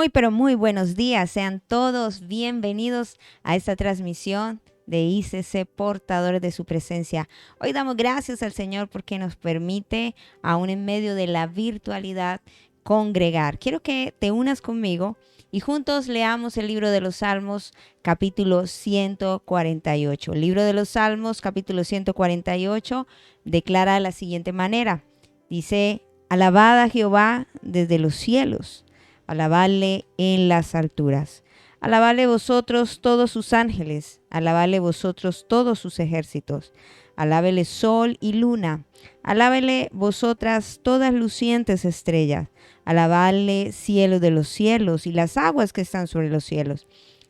Muy, pero muy buenos días. Sean todos bienvenidos a esta transmisión de ICC Portadores de su Presencia. Hoy damos gracias al Señor porque nos permite, aún en medio de la virtualidad, congregar. Quiero que te unas conmigo y juntos leamos el libro de los Salmos, capítulo 148. El libro de los Salmos, capítulo 148, declara de la siguiente manera. Dice: alabad a Jehová desde los cielos, alabadle en las alturas. Alabadle vosotros todos sus ángeles, alabadle vosotros todos sus ejércitos. Alábele sol y luna, alábele vosotras todas lucientes estrellas. Alabadle cielo de los cielos y las aguas que están sobre los cielos.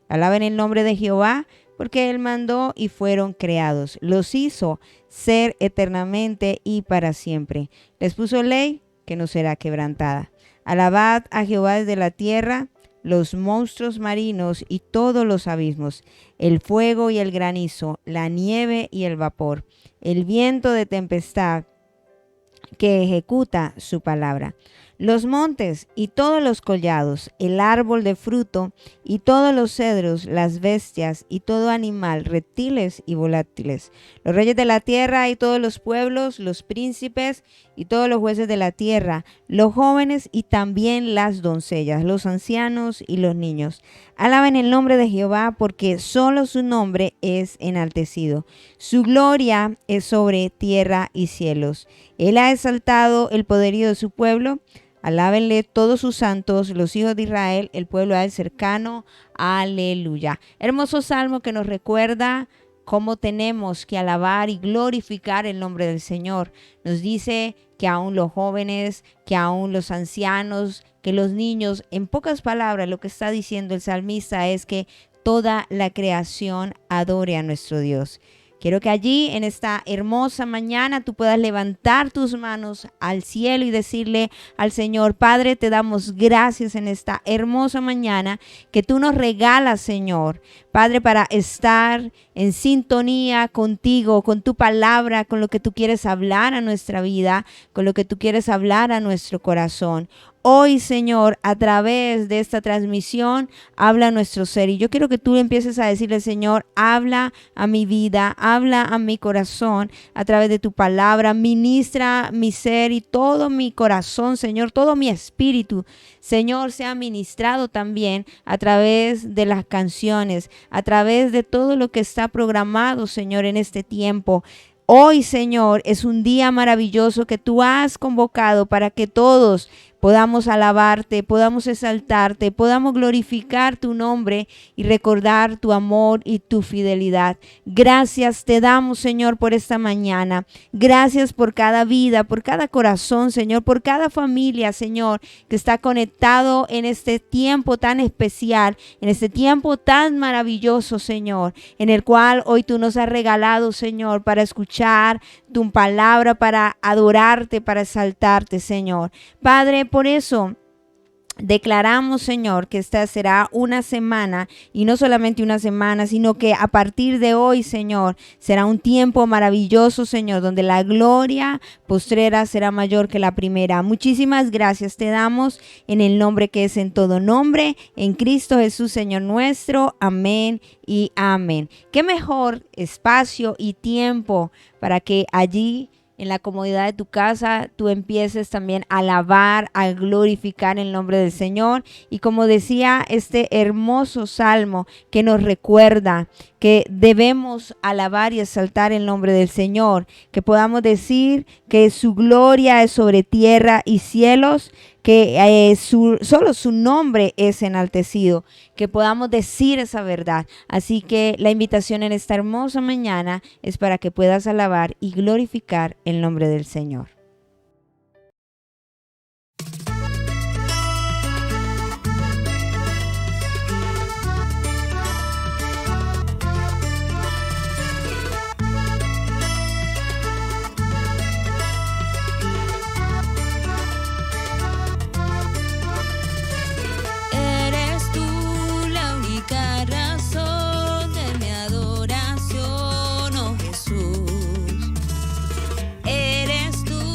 Alaben el nombre de Jehová, porque Él mandó y fueron creados. Los hizo ser eternamente y para siempre. Les puso ley que no será quebrantada. Alabad a Jehová desde la tierra, los monstruos marinos y todos los abismos, el fuego y el granizo, la nieve y el vapor, el viento de tempestad que ejecuta su palabra. Los montes y todos los collados, el árbol de fruto y todos los cedros, las bestias y todo animal, reptiles y volátiles, los reyes de la tierra y todos los pueblos, los príncipes y todos los jueces de la tierra, los jóvenes y también las doncellas, los ancianos y los niños. Alaben el nombre de Jehová, porque solo su nombre es enaltecido. Su gloria es sobre tierra y cielos. Él ha exaltado el poderío de su pueblo. Alábenle todos sus santos, los hijos de Israel, el pueblo a él cercano. Aleluya. Hermoso salmo que nos recuerda cómo tenemos que alabar y glorificar el nombre del Señor. Nos dice que aún los jóvenes, que aún los ancianos, que los niños, en pocas palabras lo que está diciendo el salmista es que toda la creación adore a nuestro Dios. Quiero que allí, en esta hermosa mañana, tú puedas levantar tus manos al cielo y decirle al Señor: Padre, te damos gracias en esta hermosa mañana que tú nos regalas, Señor. Padre, para estar en sintonía contigo, con tu palabra, con lo que tú quieres hablar a nuestra vida, con lo que tú quieres hablar a nuestro corazón. Hoy, Señor, a través de esta transmisión, habla a nuestro ser. Y yo quiero que tú empieces a decirle: Señor, habla a mi vida, habla a mi corazón a través de tu palabra. Ministra mi ser y todo mi corazón, Señor, todo mi espíritu, Señor, sea ministrado también a través de las canciones, a través de todo lo que está programado, Señor, en este tiempo. Hoy, Señor, es un día maravilloso que tú has convocado para que todos podamos alabarte, podamos exaltarte, podamos glorificar tu nombre y recordar tu amor y tu fidelidad. Gracias te damos, Señor, por esta mañana. Gracias por cada vida, por cada corazón, Señor, por cada familia, Señor, que está conectado en este tiempo tan especial, en este tiempo tan maravilloso, Señor, en el cual hoy tú nos has regalado, Señor, para escuchar tu palabra, para adorarte, para exaltarte, Señor. Padre, por eso declaramos, Señor, que esta será una semana, y no solamente una semana, sino que a partir de hoy, Señor, será un tiempo maravilloso, Señor, donde la gloria postrera será mayor que la primera. Muchísimas gracias te damos en el nombre que es en todo nombre, en Cristo Jesús, Señor nuestro. Amén y amén. Qué mejor espacio y tiempo para que allí, en la comodidad de tu casa, tú empieces también a alabar, a glorificar el nombre del Señor. Y como decía este hermoso salmo que nos recuerda que debemos alabar y exaltar el nombre del Señor, que podamos decir que su gloria es sobre tierra y cielos, que solo su nombre es enaltecido, que podamos decir esa verdad. Así que la invitación en esta hermosa mañana es para que puedas alabar y glorificar el nombre del Señor. Eres tú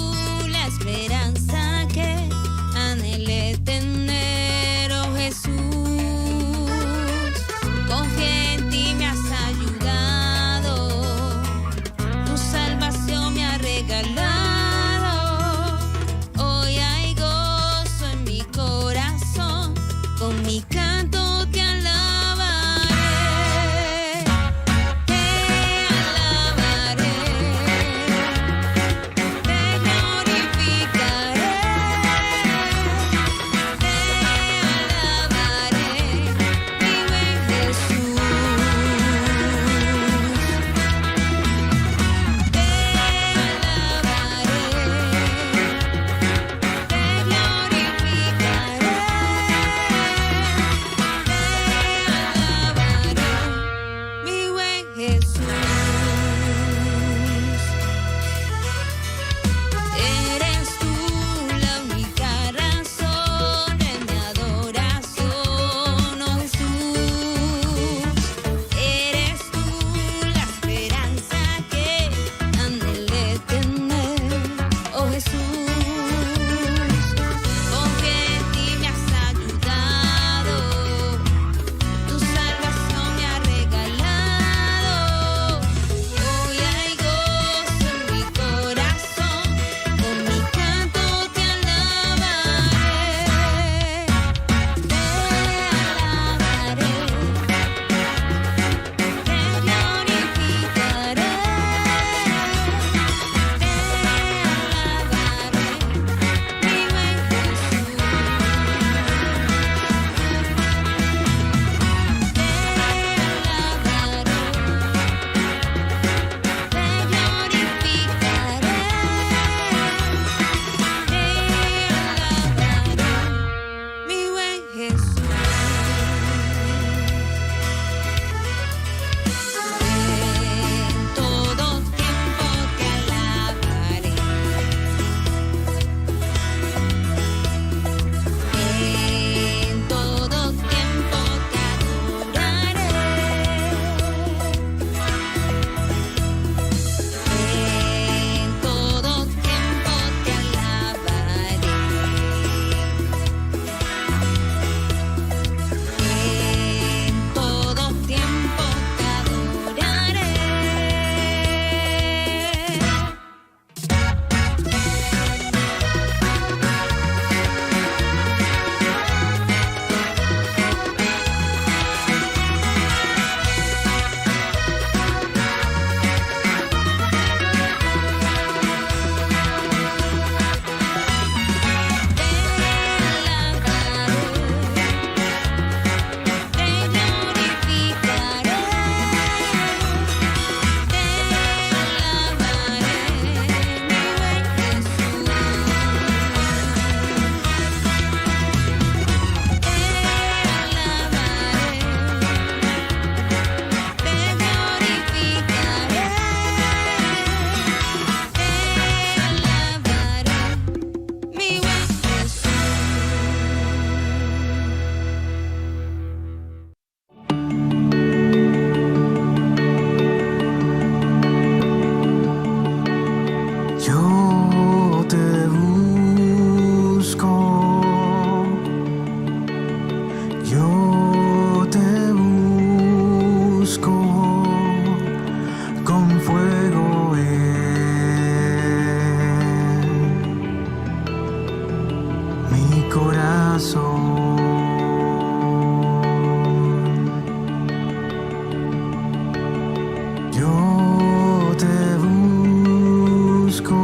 Yo te busco,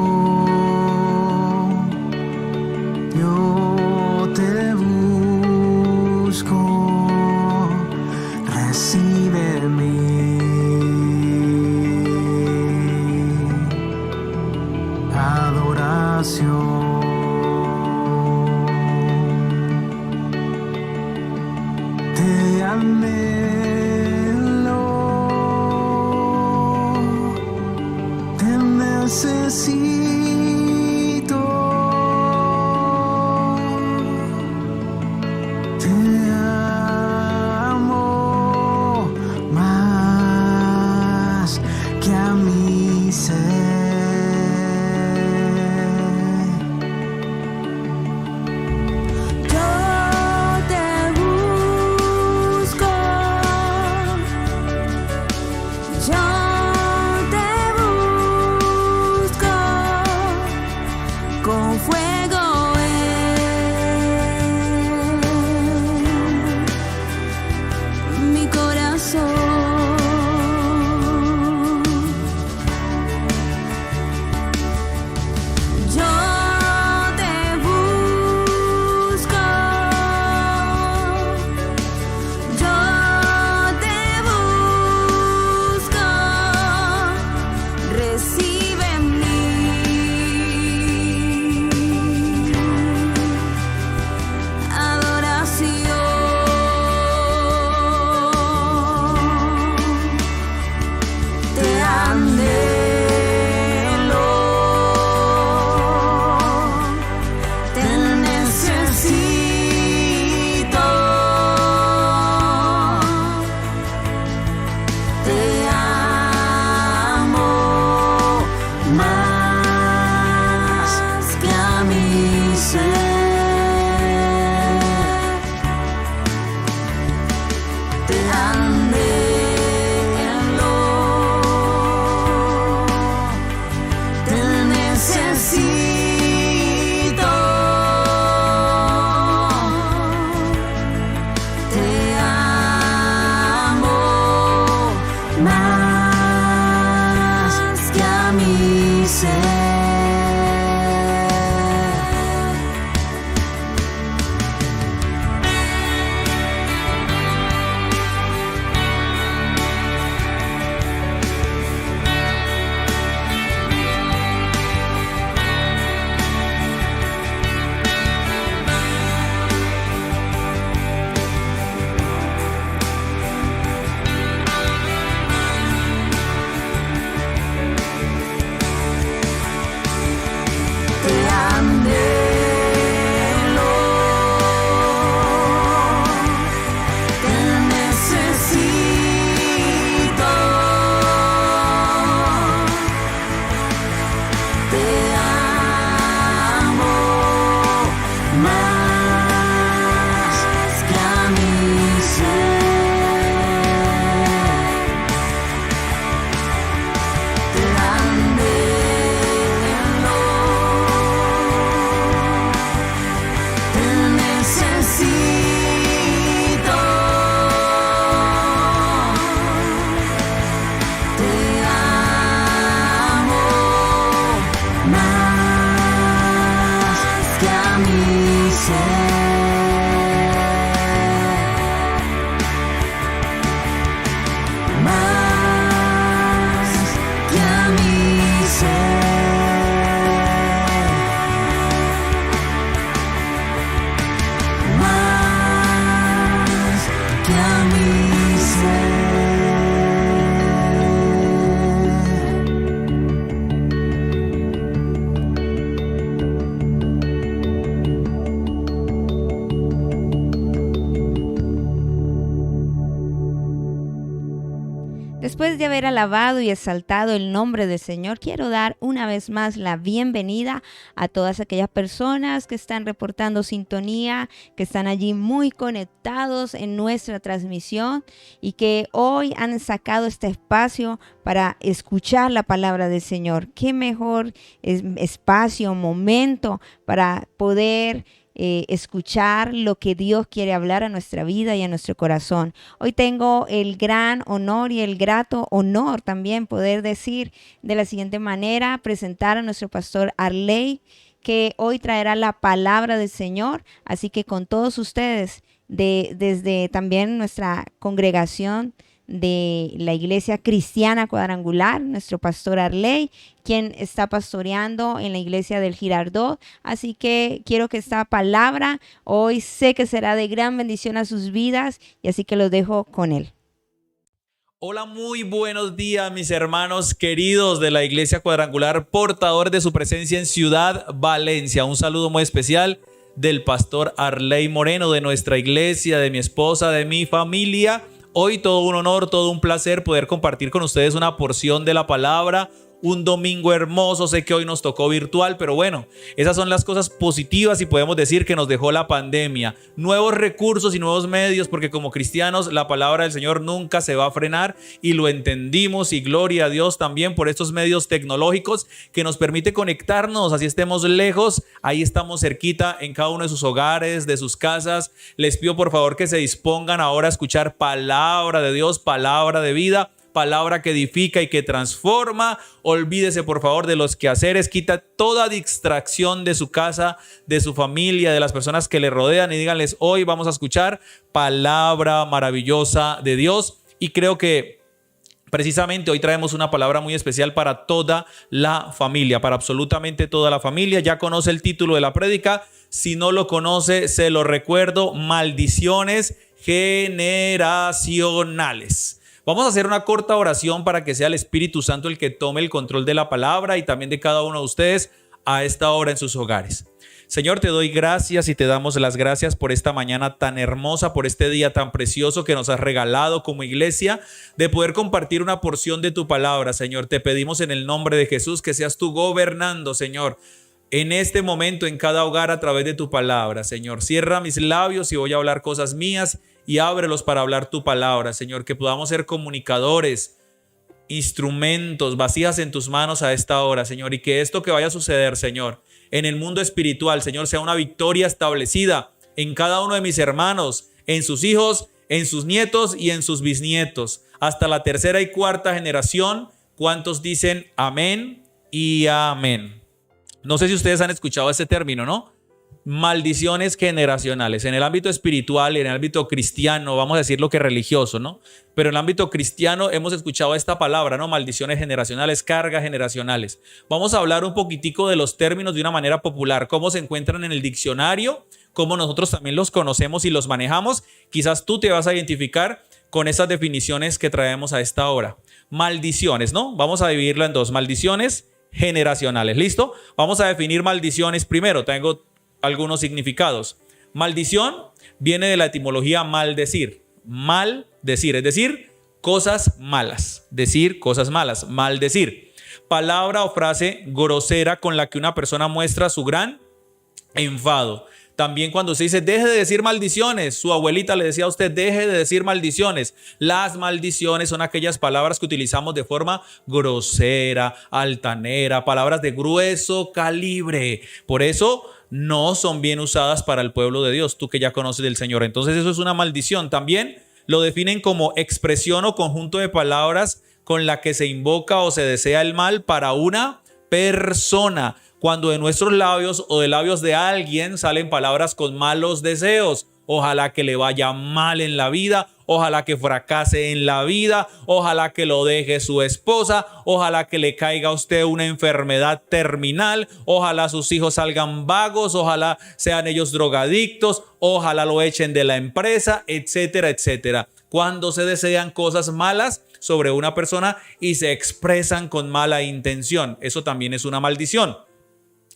yo te busco, recibe mi adoración. Te anhelo, te necesito, te amo más que a mi ser. Con fuego en mi corazón. Yo te busco, yo te busco, recibe mi te anhelo, te necesito, te amo más que a mi ser. Te anhelo, te necesito, te amo más que a mi ser. Te anhelo, te necesito, te amo más que a mi ser. Te anhelo, te necesito, te amo más que a mi ser, más que a mi ser, más que a mi ser. Después de haber alabado y exaltado el nombre del Señor, quiero dar una vez más la bienvenida a todas aquellas personas que están reportando sintonía, que están allí muy conectados en nuestra transmisión y que hoy han sacado este espacio para escuchar la palabra del Señor. Qué mejor espacio, momento para poder escuchar lo que Dios quiere hablar a nuestra vida y a nuestro corazón. Hoy tengo el gran honor y el grato honor también poder decir de la siguiente manera, presentar a nuestro pastor Arley, que hoy traerá la palabra del Señor. Así que con todos ustedes, desde también nuestra congregación de la Iglesia Cristiana Cuadrangular, nuestro pastor Arley, quien está pastoreando en la iglesia del Girardot. Así que quiero que esta palabra hoy sé que será de gran bendición a sus vidas, y así que los dejo con él. Hola, muy buenos días mis hermanos queridos de la Iglesia Cuadrangular, portadores de su presencia en Ciudad Valencia. Un saludo muy especial del pastor Arley Moreno, de nuestra iglesia, de mi esposa, de mi familia. Hoy todo un honor, todo un placer poder compartir con ustedes una porción de la palabra. Un domingo hermoso, sé que hoy nos tocó virtual, pero bueno, esas son las cosas positivas y podemos decir que nos dejó la pandemia. Nuevos recursos y nuevos medios, porque como cristianos la palabra del Señor nunca se va a frenar y lo entendimos, y gloria a Dios también por estos medios tecnológicos que nos permite conectarnos, así estemos lejos, ahí estamos cerquita en cada uno de sus hogares, de sus casas. Les pido por favor que se dispongan ahora a escuchar palabra de Dios, palabra de vida, palabra que edifica y que transforma. Olvídese por favor de los quehaceres, quita toda distracción de su casa, de su familia, de las personas que le rodean, y díganles: hoy vamos a escuchar palabra maravillosa de Dios. Y creo que precisamente hoy traemos una palabra muy especial para toda la familia, para absolutamente toda la familia. Ya conoce el título de la prédica. Si no lo conoce, se lo recuerdo: maldiciones generacionales. Vamos a hacer una corta oración para que sea el Espíritu Santo el que tome el control de la palabra y también de cada uno de ustedes a esta hora en sus hogares. Señor, te doy gracias y te damos las gracias por esta mañana tan hermosa, por este día tan precioso que nos has regalado como iglesia, de poder compartir una porción de tu palabra. Señor, te pedimos en el nombre de Jesús que seas tú gobernando, Señor, en este momento en cada hogar a través de tu palabra. Señor, cierra mis labios y voy a hablar cosas mías, y ábrelos para hablar tu palabra, Señor, que podamos ser comunicadores, instrumentos, vasijas en tus manos a esta hora, Señor, y que esto que vaya a suceder, Señor, en el mundo espiritual, Señor, sea una victoria establecida en cada uno de mis hermanos, en sus hijos, en sus nietos y en sus bisnietos, hasta la tercera y cuarta generación. ¿Cuántos dicen amén y amén? No sé si ustedes han escuchado ese término, ¿no? Maldiciones generacionales. En el ámbito espiritual y en el ámbito cristiano, vamos a decir lo que religioso, ¿no? Pero en el ámbito cristiano hemos escuchado esta palabra, ¿no? Maldiciones generacionales, cargas generacionales. Vamos a hablar un poquitico de los términos de una manera popular, cómo se encuentran en el diccionario, cómo nosotros también los conocemos y los manejamos. Quizás tú te vas a identificar con esas definiciones que traemos a esta hora. Maldiciones, ¿no? Vamos a dividirlo en dos: maldiciones generacionales. ¿Listo? Vamos a definir maldiciones primero. Tengo algunos significados. Maldición viene de la etimología maldecir. Maldecir, es decir, cosas malas. Decir cosas malas, maldecir. Palabra o frase grosera con la que una persona muestra su gran enfado. También cuando se dice deje de decir maldiciones, su abuelita le decía a usted deje de decir maldiciones. Las maldiciones son aquellas palabras que utilizamos de forma grosera, altanera, palabras de grueso calibre. Por eso no son bien usadas para el pueblo de Dios, tú que ya conoces del Señor. Entonces eso es una maldición. También lo definen como expresión o conjunto de palabras con la que se invoca o se desea el mal para una persona. Cuando de nuestros labios o de labios de alguien salen palabras con malos deseos: ojalá que le vaya mal en la vida, ojalá que fracase en la vida, ojalá que lo deje su esposa, ojalá que le caiga a usted una enfermedad terminal, ojalá sus hijos salgan vagos, ojalá sean ellos drogadictos, ojalá lo echen de la empresa, etcétera, etcétera. Cuando se desean cosas malas sobre una persona y se expresan con mala intención, eso también es una maldición.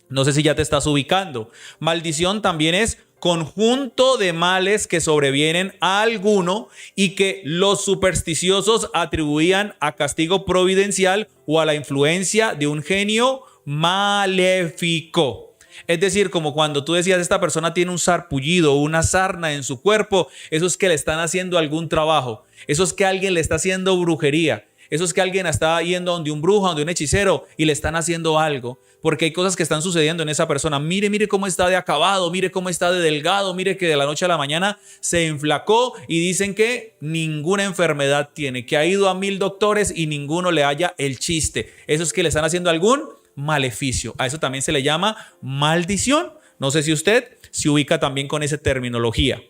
No sé si ya te estás ubicando. Maldición también es conjunto de males que sobrevienen a alguno y que los supersticiosos atribuían a castigo providencial o a la influencia de un genio maléfico. Es decir, como cuando tú decías esta persona tiene un sarpullido, una sarna en su cuerpo, eso es que le están haciendo algún trabajo, eso es que alguien le está haciendo brujería. Eso es que alguien está yendo donde un brujo, donde un hechicero y le están haciendo algo. Porque hay cosas que están sucediendo en esa persona. Mire cómo está de acabado, mire cómo está de delgado, mire que de la noche a la mañana se enflacó y dicen que ninguna enfermedad tiene, que ha ido a 1000 doctores y ninguno le halla el chiste. Eso es que le están haciendo algún maleficio. A eso también se le llama maldición. No sé si usted se ubica también con esa terminología.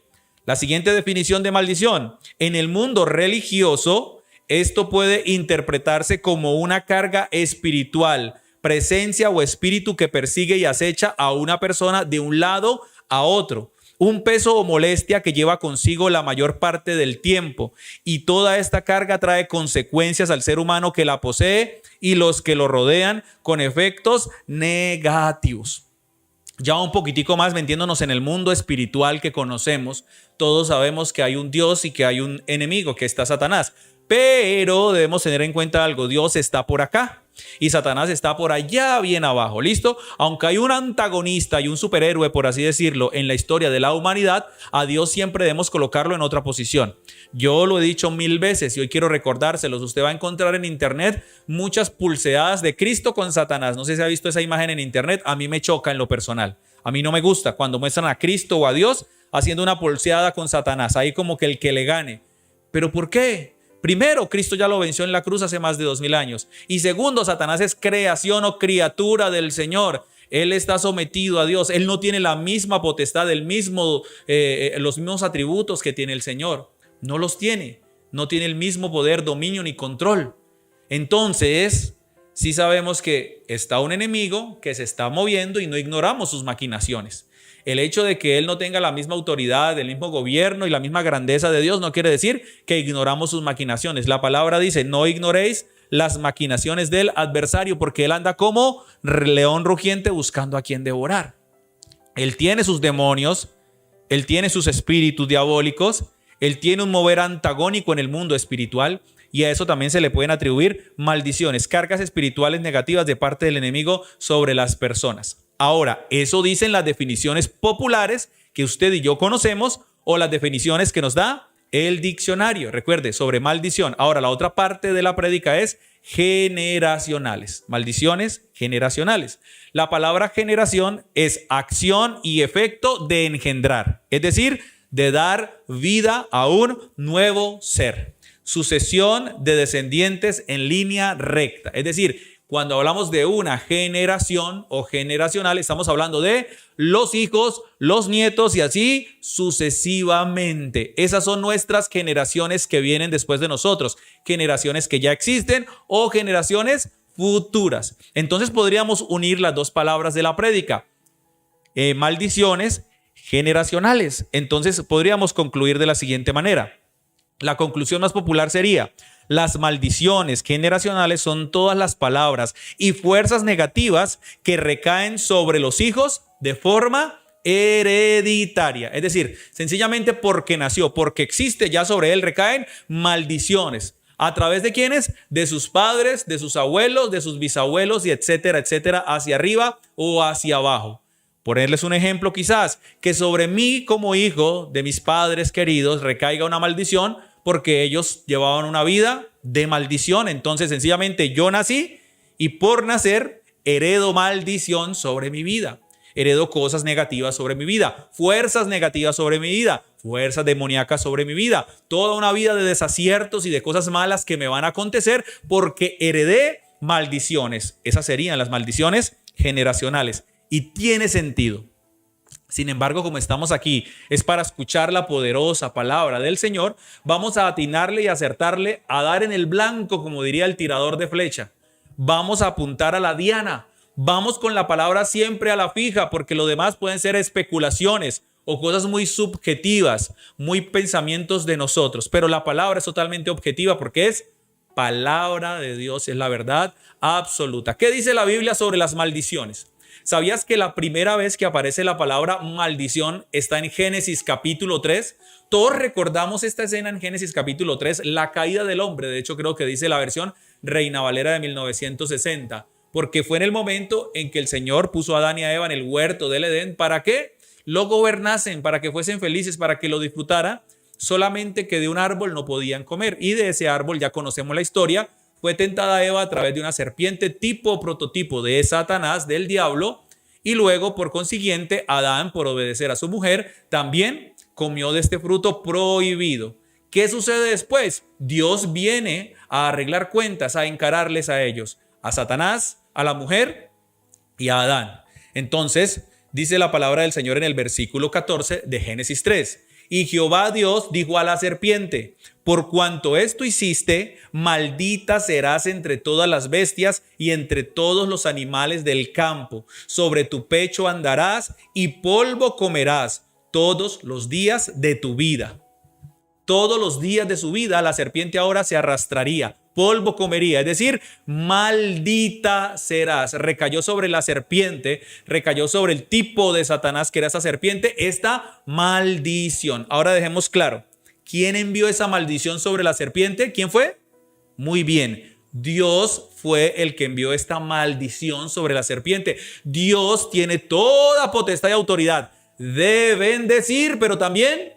La siguiente definición de maldición. En el mundo religioso, esto puede interpretarse como una carga espiritual, presencia o espíritu que persigue y acecha a una persona de un lado a otro. Un peso o molestia que lleva consigo la mayor parte del tiempo. Y toda esta carga trae consecuencias al ser humano que la posee y los que lo rodean con efectos negativos. Ya un poquitico más metiéndonos en el mundo espiritual que conocemos, todos sabemos que hay un Dios y que hay un enemigo, que está Satanás. Pero debemos tener en cuenta algo, Dios está por acá y Satanás está por allá bien abajo, ¿listo? Aunque hay un antagonista y un superhéroe, por así decirlo, en la historia de la humanidad, a Dios siempre debemos colocarlo en otra posición. Yo lo he dicho 1000 veces y hoy quiero recordárselos. Usted va a encontrar en internet muchas pulseadas de Cristo con Satanás. No sé si ha visto esa imagen en internet, a mí me choca en lo personal. A mí no me gusta cuando muestran a Cristo o a Dios haciendo una pulseada con Satanás, ahí como que el que le gane. ¿Pero por qué? Primero, Cristo ya lo venció en la cruz hace más de 2000 años. Y segundo, Satanás es creación o criatura del Señor. Él está sometido a Dios. Él no tiene la misma potestad, los mismos atributos que tiene el Señor. No los tiene. No tiene el mismo poder, dominio ni control. Entonces, sí sabemos que está un enemigo que se está moviendo y no ignoramos sus maquinaciones. El hecho de que él no tenga la misma autoridad, el mismo gobierno y la misma grandeza de Dios no quiere decir que ignoramos sus maquinaciones. La palabra dice, no ignoréis las maquinaciones del adversario, porque él anda como león rugiente buscando a quien devorar. Él tiene sus demonios, él tiene sus espíritus diabólicos, él tiene un mover antagónico en el mundo espiritual y a eso también se le pueden atribuir maldiciones, cargas espirituales negativas de parte del enemigo sobre las personas. Ahora, eso dicen las definiciones populares que usted y yo conocemos o las definiciones que nos da el diccionario. Recuerde, sobre maldición. Ahora, la otra parte de la prédica es generacionales. Maldiciones generacionales. La palabra generación es acción y efecto de engendrar, es decir, de dar vida a un nuevo ser. Sucesión de descendientes en línea recta, es decir, cuando hablamos de una generación o generacional, estamos hablando de los hijos, los nietos y así sucesivamente. Esas son nuestras generaciones que vienen después de nosotros, generaciones que ya existen o generaciones futuras. Entonces podríamos unir las dos palabras de la prédica, maldiciones generacionales. Entonces podríamos concluir de la siguiente manera. La conclusión más popular sería: las maldiciones generacionales son todas las palabras y fuerzas negativas que recaen sobre los hijos de forma hereditaria. Es decir, sencillamente porque nació, porque existe, ya sobre él recaen maldiciones. ¿A través de quiénes? De sus padres, de sus abuelos, de sus bisabuelos y etcétera, etcétera, hacia arriba o hacia abajo. Ponerles un ejemplo quizás, que sobre mí como hijo de mis padres queridos recaiga una maldición porque ellos llevaban una vida de maldición. Entonces sencillamente yo nací y por nacer heredo maldición sobre mi vida. Heredo cosas negativas sobre mi vida, fuerzas negativas sobre mi vida, fuerzas demoníacas sobre mi vida. Toda una vida de desaciertos y de cosas malas que me van a acontecer porque heredé maldiciones. Esas serían las maldiciones generacionales. Y tiene sentido. Sin embargo, como estamos aquí, es para escuchar la poderosa palabra del Señor, vamos a atinarle y acertarle, a dar en el blanco, como diría el tirador de flecha. Vamos a apuntar a la diana. Vamos con la palabra siempre a la fija, porque lo demás pueden ser especulaciones o cosas muy subjetivas, muy pensamientos de nosotros. Pero la palabra es totalmente objetiva porque es palabra de Dios, es la verdad absoluta. ¿Qué dice la Biblia sobre las maldiciones? ¿Sabías que la primera vez que aparece la palabra maldición está en Génesis capítulo 3? Todos recordamos esta escena en Génesis capítulo 3, la caída del hombre. De hecho, creo que dice la versión Reina Valera de 1960, porque fue en el momento en que el Señor puso a Adán y a Eva en el huerto del Edén. ¿Para qué? Lo gobernasen, para que fuesen felices, para que lo disfrutaran. Solamente que de un árbol no podían comer y de ese árbol ya conocemos la historia. fue tentada Eva a través de una serpiente, tipo prototipo de Satanás, del diablo, y luego, por consiguiente, Adán, por obedecer a su mujer, también comió de este fruto prohibido. ¿Qué sucede después? Dios viene a arreglar cuentas, a encararles a ellos, a Satanás, a la mujer y a Adán. Entonces, dice la palabra del Señor en el versículo 14 de Génesis 3. Y Jehová Dios dijo a la serpiente: por cuanto esto hiciste, maldita serás entre todas las bestias y entre todos los animales del campo. Sobre tu pecho andarás y polvo comerás todos los días de tu vida. Todos los días de su vida la serpiente ahora se arrastraría, polvo comería, es decir, maldita serás. Recayó sobre la serpiente, recayó sobre el tipo de Satanás que era esa serpiente, esta maldición. Ahora dejemos claro, ¿quién envió esa maldición sobre la serpiente? ¿Quién fue? Muy bien, Dios fue el que envió esta maldición sobre la serpiente. Dios tiene toda potestad y autoridad de bendecir, pero también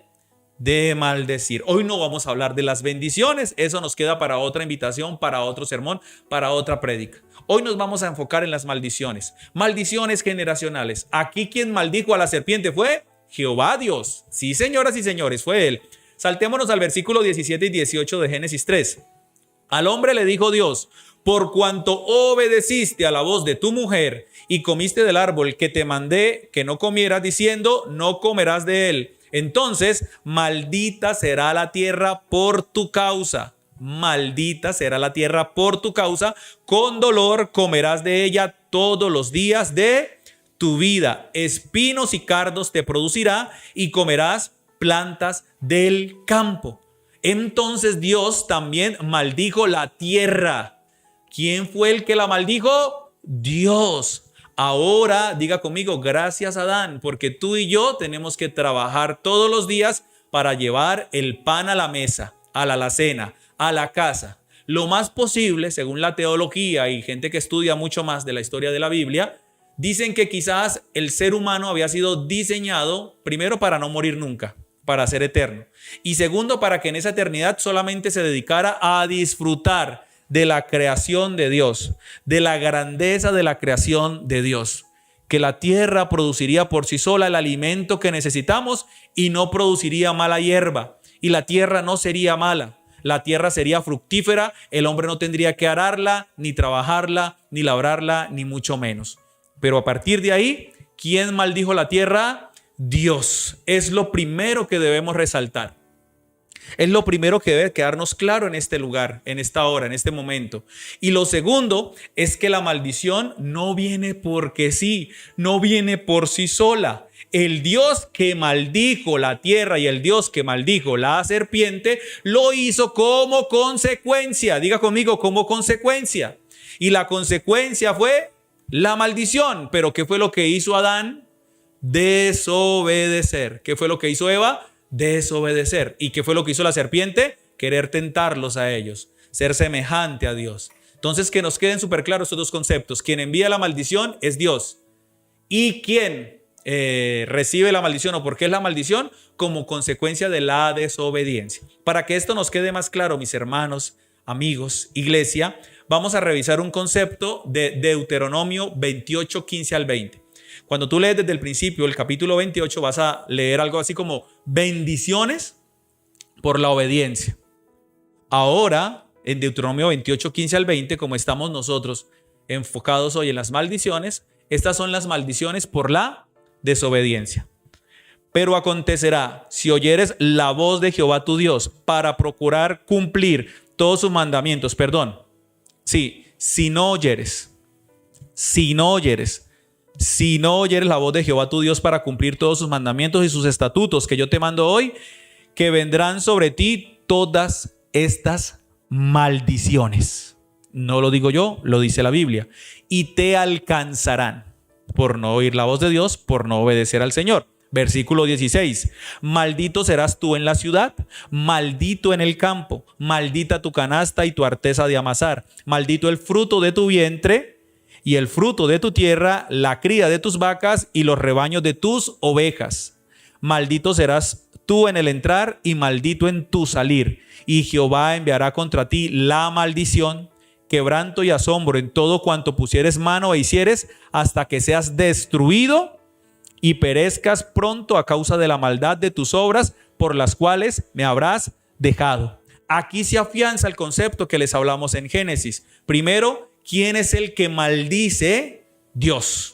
de maldecir. Hoy no vamos a hablar de las bendiciones, eso nos queda para otra invitación, para otro sermón, para otra prédica. Hoy nos vamos a enfocar en las maldiciones, maldiciones generacionales. Aquí quien maldijo a la serpiente fue Jehová Dios. Sí, señoras y señores, fue él. Saltémonos al versículo 17 y 18 de Génesis 3. Al hombre le dijo Dios: por cuanto obedeciste a la voz de tu mujer y comiste del árbol que te mandé que no comieras, diciendo: no comerás de él, entonces maldita será la tierra por tu causa. Maldita será la tierra por tu causa. Con dolor comerás de ella todos los días de tu vida. Espinos y cardos te producirá y comerás plantas del campo. Entonces Dios también maldijo la tierra. ¿Quién fue el que la maldijo? Dios. Ahora diga conmigo: gracias, Adán, porque tú y yo tenemos que trabajar todos los días para llevar el pan a la mesa, a la alacena, a la casa. Lo más posible, según la teología y gente que estudia mucho más de la historia de la Biblia, dicen que quizás el ser humano había sido diseñado primero para no morir nunca, para ser eterno, y segundo para que en esa eternidad solamente se dedicara a disfrutar de la creación de Dios, de la grandeza de la creación de Dios, que la tierra produciría por sí sola el alimento que necesitamos y no produciría mala hierba, y la tierra no sería mala, la tierra sería fructífera, el hombre no tendría que ararla, ni trabajarla, ni labrarla, ni mucho menos. Pero a partir de ahí, ¿quién maldijo la tierra? Dios. Es lo primero que debemos resaltar. Es lo primero que debe quedarnos claro en este lugar, en esta hora, en este momento. Y lo segundo es que la maldición no viene porque sí, no viene por sí sola. El Dios que maldijo la tierra y el Dios que maldijo la serpiente lo hizo como consecuencia. Diga conmigo, como consecuencia. Y la consecuencia fue la maldición. Pero ¿qué fue lo que hizo Adán? Desobedecer. ¿Qué fue lo que hizo Eva? Desobedecer. ¿Y qué fue lo que hizo la serpiente? Querer tentarlos a ellos, ser semejante a Dios. Entonces, que nos queden súper claros estos dos conceptos. Quien envía la maldición es Dios. Y quien recibe la maldición, o por qué es la maldición, como consecuencia de la desobediencia. Para que esto nos quede más claro, mis hermanos, amigos, iglesia, vamos a revisar un concepto de Deuteronomio 28, 15 al 20. Cuando tú lees desde el principio el capítulo 28, vas a leer algo así como bendiciones por la obediencia. Ahora, en Deuteronomio 28, 15 al 20, como estamos nosotros enfocados hoy en las maldiciones, estas son las maldiciones por la desobediencia. Pero acontecerá, si oyeres la voz de Jehová tu Dios para procurar cumplir todos sus mandamientos, si no oyeres la voz de Jehová tu Dios para cumplir todos sus mandamientos y sus estatutos que yo te mando hoy, que vendrán sobre ti todas estas maldiciones. No lo digo yo, lo dice la Biblia. Y te alcanzarán por no oír la voz de Dios, por no obedecer al Señor. Versículo 16. Maldito serás tú en la ciudad, maldito en el campo, maldita tu canasta y tu arteza de amasar, maldito el fruto de tu vientre y el fruto de tu tierra, la cría de tus vacas y los rebaños de tus ovejas. Maldito serás tú en el entrar y maldito en tu salir. Y Jehová enviará contra ti la maldición quebranto y asombro en todo cuanto pusieres mano e hicieres, hasta que seas destruido y perezcas pronto a causa de la maldad de tus obras, por las cuales me habrás dejado. Aquí se afianza el concepto que les hablamos en Génesis. Primero, ¿quién es el que maldice? Dios.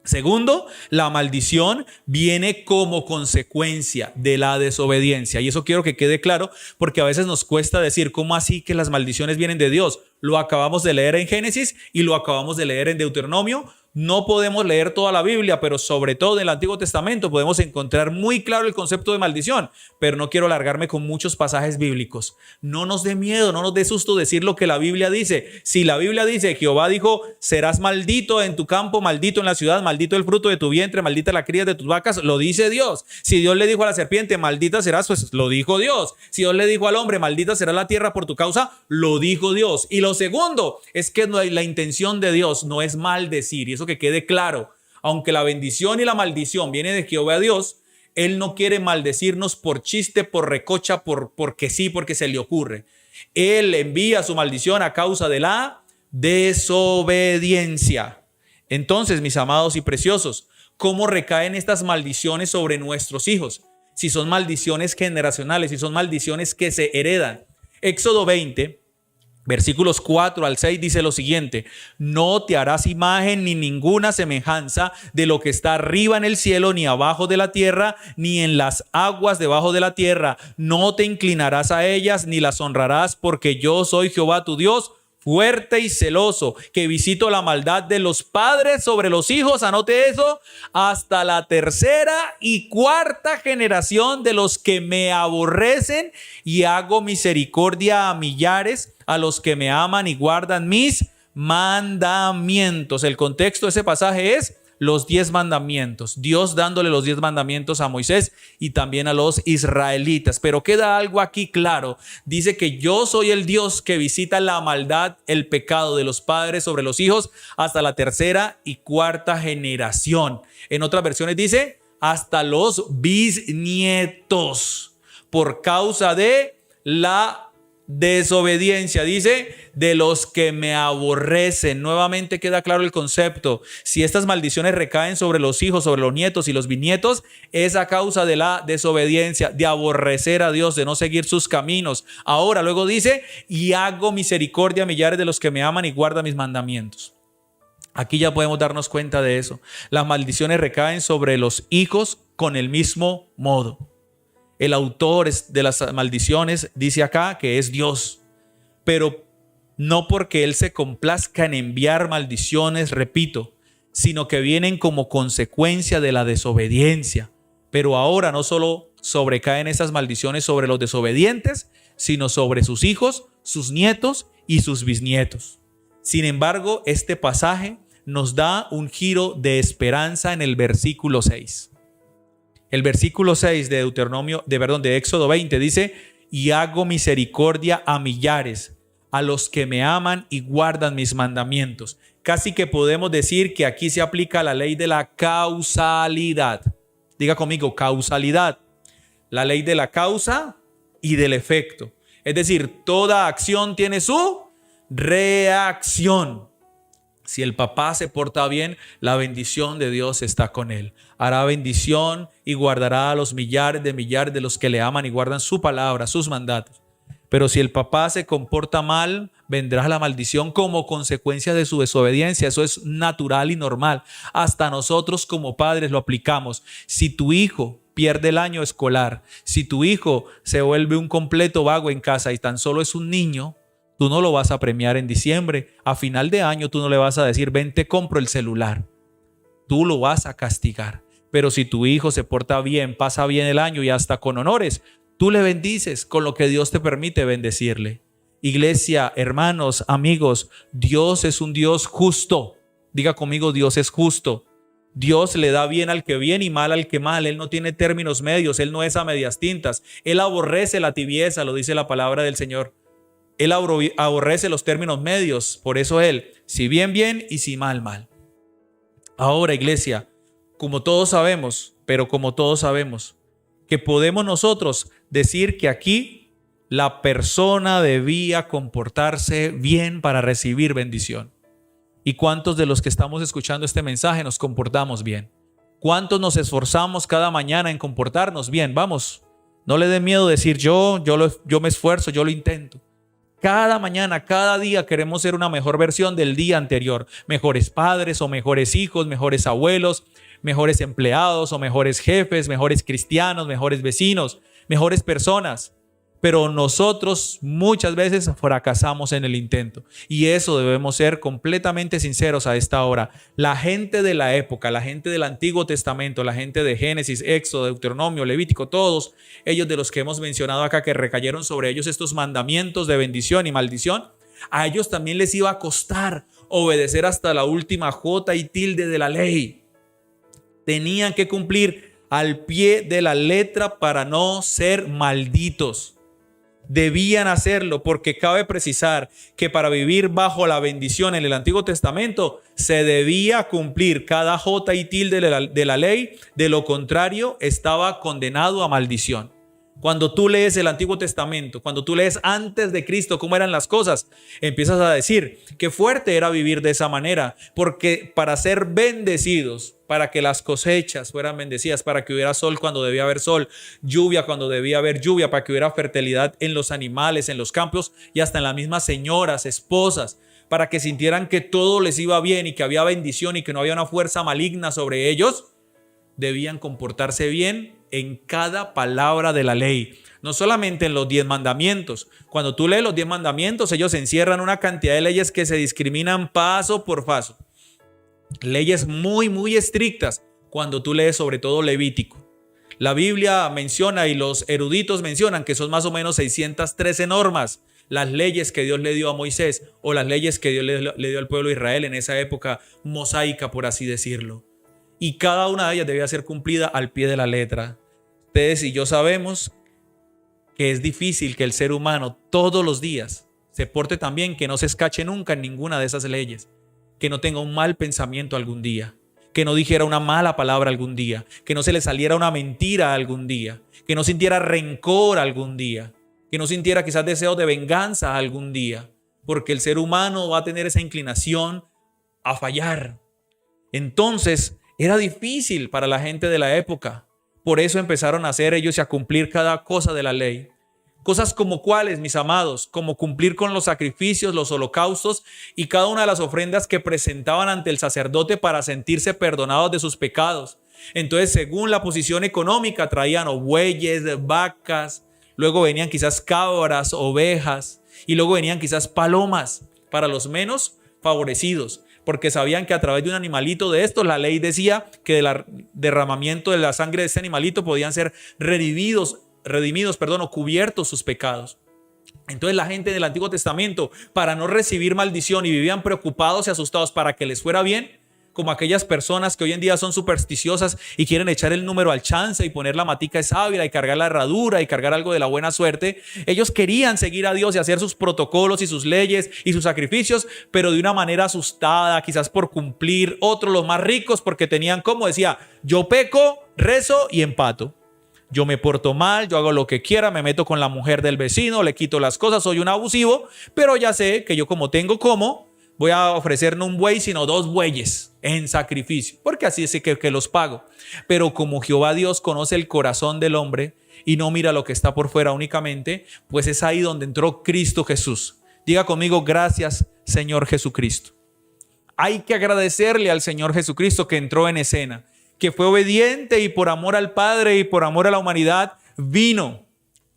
Segundo, la maldición viene como consecuencia de la desobediencia. Y eso quiero que quede claro, porque a veces nos cuesta decir, ¿cómo así que las maldiciones vienen de Dios? Lo acabamos de leer en Génesis y lo acabamos de leer en Deuteronomio. No podemos leer toda la Biblia, pero sobre todo en el Antiguo Testamento podemos encontrar muy claro el concepto de maldición. Pero no quiero alargarme con muchos pasajes bíblicos. No nos dé miedo, no nos dé susto decir lo que la Biblia dice. Si la Biblia dice, Jehová dijo, serás maldito en tu campo, maldito en la ciudad, maldito el fruto de tu vientre, maldita la cría de tus vacas, lo dice Dios. Si Dios le dijo a la serpiente, maldita serás, pues lo dijo Dios. Si Dios le dijo al hombre, maldita será la tierra por tu causa, lo dijo Dios. Y lo segundo es que la intención de Dios no es maldecir, y eso que quede claro. Aunque la bendición y la maldición viene de Jehová Dios, Él no quiere maldecirnos por chiste, por recocha, porque sí, porque se le ocurre. Él envía su maldición a causa de la desobediencia. Entonces, mis amados y preciosos, ¿cómo recaen estas maldiciones sobre nuestros hijos? Si son maldiciones generacionales, si son maldiciones que se heredan. Éxodo 20, versículos 4 al 6 dice lo siguiente: no te harás imagen ni ninguna semejanza de lo que está arriba en el cielo, ni abajo de la tierra, ni en las aguas debajo de la tierra. No te inclinarás a ellas, ni las honrarás, porque yo soy Jehová tu Dios, fuerte y celoso, que visito la maldad de los padres sobre los hijos, anote eso, hasta la tercera y cuarta generación de los que me aborrecen, y hago misericordia a millares, a los que me aman y guardan mis mandamientos. El contexto de ese pasaje es los 10 mandamientos, Dios dándole los 10 mandamientos a Moisés y también a los israelitas. Pero queda algo aquí claro, dice que yo soy el Dios que visita la maldad, el pecado de los padres sobre los hijos hasta la tercera y cuarta generación. En otras versiones dice hasta los bisnietos, por causa de la desobediencia, dice, de los que me aborrecen. Nuevamente queda claro el concepto. Si estas maldiciones recaen sobre los hijos, sobre los nietos y los bisnietos, es a causa de la desobediencia, de aborrecer a Dios, de no seguir sus caminos. Ahora, luego dice, y hago misericordia a millares de los que me aman y guardan mis mandamientos. Aquí ya podemos darnos cuenta de eso. Las maldiciones recaen sobre los hijos con el mismo modo. El autor de las maldiciones dice acá que es Dios, pero no porque Él se complazca en enviar maldiciones, repito, sino que vienen como consecuencia de la desobediencia. Pero ahora no solo sobrecaen esas maldiciones sobre los desobedientes, sino sobre sus hijos, sus nietos y sus bisnietos. Sin embargo, este pasaje nos da un giro de esperanza en el versículo 6. El versículo 6 de de Éxodo 20 dice, y hago misericordia a millares, a los que me aman y guardan mis mandamientos. Casi que podemos decir que aquí se aplica la ley de la causalidad. Diga conmigo, causalidad. La ley de la causa y del efecto. Es decir, toda acción tiene su reacción. Si el papá se porta bien, la bendición de Dios está con él. Hará bendición y guardará a los millares de los que le aman y guardan su palabra, sus mandatos. Pero si el papá se comporta mal, vendrá la maldición como consecuencia de su desobediencia. Eso es natural y normal. Hasta nosotros como padres lo aplicamos. Si tu hijo pierde el año escolar, si tu hijo se vuelve un completo vago en casa y tan solo es un niño, tú no lo vas a premiar en diciembre. A final de año tú no le vas a decir, ven, te compro el celular. Tú lo vas a castigar. Pero si tu hijo se porta bien, pasa bien el año y hasta con honores, tú le bendices con lo que Dios te permite bendecirle. Iglesia, hermanos, amigos, Dios es un Dios justo. Diga conmigo, Dios es justo. Dios le da bien al que bien y mal al que mal. Él no tiene términos medios. Él no es a medias tintas. Él aborrece la tibieza, lo dice la palabra del Señor. Él aborrece los términos medios. Por eso Él, si bien, bien y si mal, mal. Ahora, iglesia, como todos sabemos, que podemos nosotros decir que aquí la persona debía comportarse bien para recibir bendición. ¿Y cuántos de los que estamos escuchando este mensaje nos comportamos bien? ¿Cuántos nos esforzamos cada mañana en comportarnos bien? Vamos, no le dé miedo decir yo me esfuerzo, yo lo intento. Cada mañana, cada día queremos ser una mejor versión del día anterior. Mejores padres o mejores hijos, mejores abuelos, mejores empleados o mejores jefes, mejores cristianos, mejores vecinos, mejores personas. Pero nosotros muchas veces fracasamos en el intento. Y eso debemos ser completamente sinceros a esta hora. La gente de la época, la gente del Antiguo Testamento, la gente de Génesis, Éxodo, Deuteronomio, Levítico, todos ellos de los que hemos mencionado acá que recayeron sobre ellos estos mandamientos de bendición y maldición, a ellos también les iba a costar obedecer hasta la última jota y tilde de la ley. Tenían que cumplir al pie de la letra para no ser malditos. Debían hacerlo porque cabe precisar que para vivir bajo la bendición en el Antiguo Testamento se debía cumplir cada jota y tilde de la ley. De lo contrario, estaba condenado a maldición. Cuando tú lees el Antiguo Testamento, cuando tú lees antes de Cristo cómo eran las cosas, empiezas a decir qué fuerte era vivir de esa manera, porque para ser bendecidos, para que las cosechas fueran bendecidas, para que hubiera sol cuando debía haber sol, lluvia cuando debía haber lluvia, para que hubiera fertilidad en los animales, en los campos y hasta en las mismas señoras, esposas, para que sintieran que todo les iba bien y que había bendición y que no había una fuerza maligna sobre ellos, debían comportarse bien en cada palabra de la ley, no solamente en los 10 mandamientos. Cuando tú lees los 10 mandamientos, ellos encierran una cantidad de leyes que se discriminan paso por paso. Leyes muy, muy estrictas cuando tú lees sobre todo Levítico. La Biblia menciona y los eruditos mencionan que son más o menos 613 normas, las leyes que Dios le dio a Moisés o las leyes que Dios le dio al pueblo de Israel en esa época mosaica, por así decirlo. Y cada una de ellas debía ser cumplida al pie de la letra. Ustedes y yo sabemos que es difícil que el ser humano todos los días se porte tan bien que no se escache nunca en ninguna de esas leyes, que no tenga un mal pensamiento algún día, que no dijera una mala palabra algún día, que no se le saliera una mentira algún día, que no sintiera rencor algún día, que no sintiera quizás deseo de venganza algún día, porque el ser humano va a tener esa inclinación a fallar. Entonces, era difícil para la gente de la época. Por eso empezaron a hacer ellos y a cumplir cada cosa de la ley. Cosas como cuáles, mis amados, como cumplir con los sacrificios, los holocaustos y cada una de las ofrendas que presentaban ante el sacerdote para sentirse perdonados de sus pecados. Entonces, según la posición económica, traían bueyes, vacas, luego venían quizás cabras, ovejas y luego venían quizás palomas para los menos favorecidos, porque sabían que a través de un animalito de estos, la ley decía que del derramamiento de la sangre de ese animalito podían ser redimidos, o cubiertos sus pecados. Entonces la gente del Antiguo Testamento, para no recibir maldición y vivían preocupados y asustados para que les fuera bien, como aquellas personas que hoy en día son supersticiosas y quieren echar el número al chance y poner la matica de sábila y cargar la herradura y cargar algo de la buena suerte. Ellos querían seguir a Dios y hacer sus protocolos y sus leyes y sus sacrificios, pero de una manera asustada, quizás por cumplir. Otros, los más ricos, porque tenían, como decía, yo peco, rezo y empato. Yo me porto mal, yo hago lo que quiera, me meto con la mujer del vecino, le quito las cosas, soy un abusivo, pero ya sé que yo como tengo voy a ofrecer no un buey, sino 2 bueyes en sacrificio, porque así es que los pago. Pero como Jehová Dios conoce el corazón del hombre y no mira lo que está por fuera únicamente, pues es ahí donde entró Cristo Jesús. Diga conmigo, gracias, Señor Jesucristo. Hay que agradecerle al Señor Jesucristo que entró en escena, que fue obediente y por amor al Padre y por amor a la humanidad vino,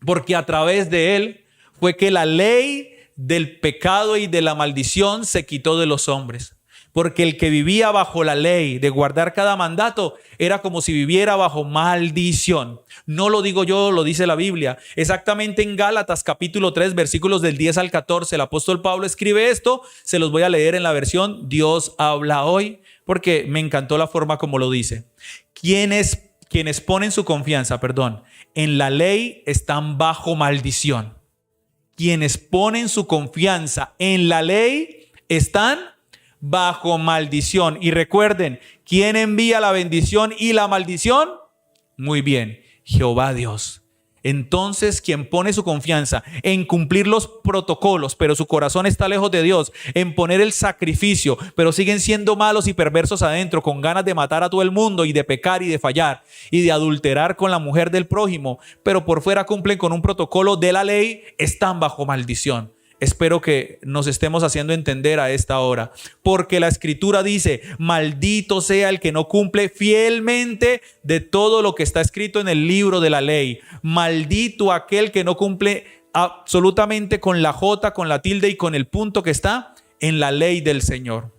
porque a través de él fue que la ley del pecado y de la maldición se quitó de los hombres. Porque el que vivía bajo la ley de guardar cada mandato era como si viviera bajo maldición. No lo digo yo, lo dice la Biblia. Exactamente en Gálatas capítulo 3, versículos del 10 al 14, el apóstol Pablo escribe esto. Se los voy a leer en la versión Dios habla hoy, porque me encantó la forma como lo dice. Quienes ponen su confianza, en la ley están bajo maldición. Quienes ponen su confianza en la ley están bajo maldición. Y recuerden, ¿quién envía la bendición y la maldición? Muy bien, Jehová Dios. Entonces, quien pone su confianza en cumplir los protocolos, pero su corazón está lejos de Dios, en poner el sacrificio, pero siguen siendo malos y perversos adentro, con ganas de matar a todo el mundo y de pecar y de fallar y de adulterar con la mujer del prójimo, pero por fuera cumplen con un protocolo de la ley, están bajo maldición. Espero que nos estemos haciendo entender a esta hora, porque la Escritura dice: maldito sea el que no cumple fielmente de todo lo que está escrito en el libro de la ley. Maldito aquel que no cumple absolutamente con la J, con la tilde y con el punto que está en la ley del Señor.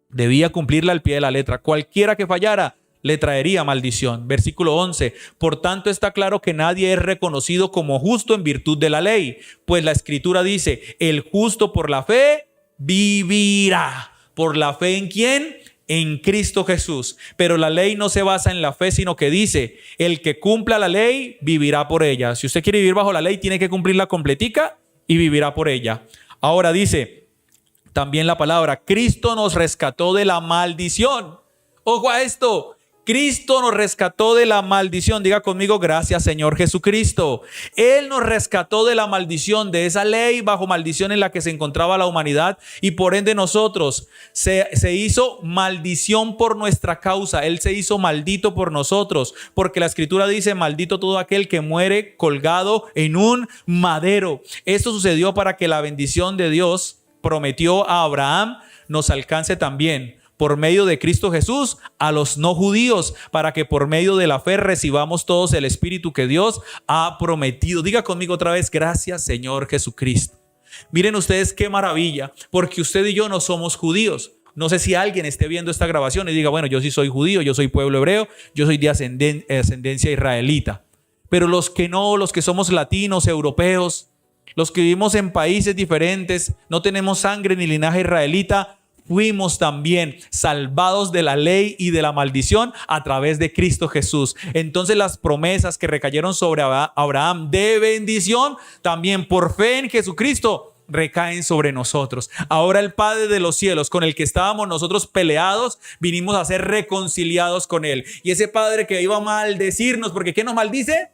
Debía cumplirla al pie de la letra. Cualquiera que fallara le traería maldición. Versículo 11. Por tanto está claro que nadie es reconocido como justo en virtud de la ley, pues la Escritura dice: el justo por la fe vivirá. ¿Por la fe en quién? En Cristo Jesús. Pero la ley no se basa en la fe, sino que dice: el que cumpla la ley vivirá por ella. Si usted quiere vivir bajo la ley, tiene que cumplirla completica y vivirá por ella. Ahora dice también la palabra: Cristo nos rescató de la maldición. Ojo a esto. Cristo nos rescató de la maldición. Diga conmigo: gracias, Señor Jesucristo. Él nos rescató de la maldición, de esa ley bajo maldición en la que se encontraba la humanidad, y por ende nosotros se hizo maldición por nuestra causa. Él se hizo maldito por nosotros, porque la Escritura dice: maldito todo aquel que muere colgado en un madero. Esto sucedió para que la bendición de Dios prometió a Abraham nos alcance también por medio de Cristo Jesús a los no judíos, para que por medio de la fe recibamos todos el Espíritu que Dios ha prometido. Diga conmigo otra vez: gracias, Señor Jesucristo. Miren ustedes qué maravilla, porque usted y yo no somos judíos. No sé si alguien esté viendo esta grabación y diga: bueno, yo sí soy judío, yo soy pueblo hebreo, yo soy de ascendencia israelita. Pero los que no, los que somos latinos, europeos, los que vivimos en países diferentes, no tenemos sangre ni linaje israelita, fuimos también salvados de la ley y de la maldición a través de Cristo Jesús. Entonces las promesas que recayeron sobre Abraham de bendición, también por fe en Jesucristo, recaen sobre nosotros. Ahora el Padre de los cielos, con el que estábamos nosotros peleados, vinimos a ser reconciliados con Él. Y ese Padre que iba a maldecirnos, porque ¿qué nos maldice?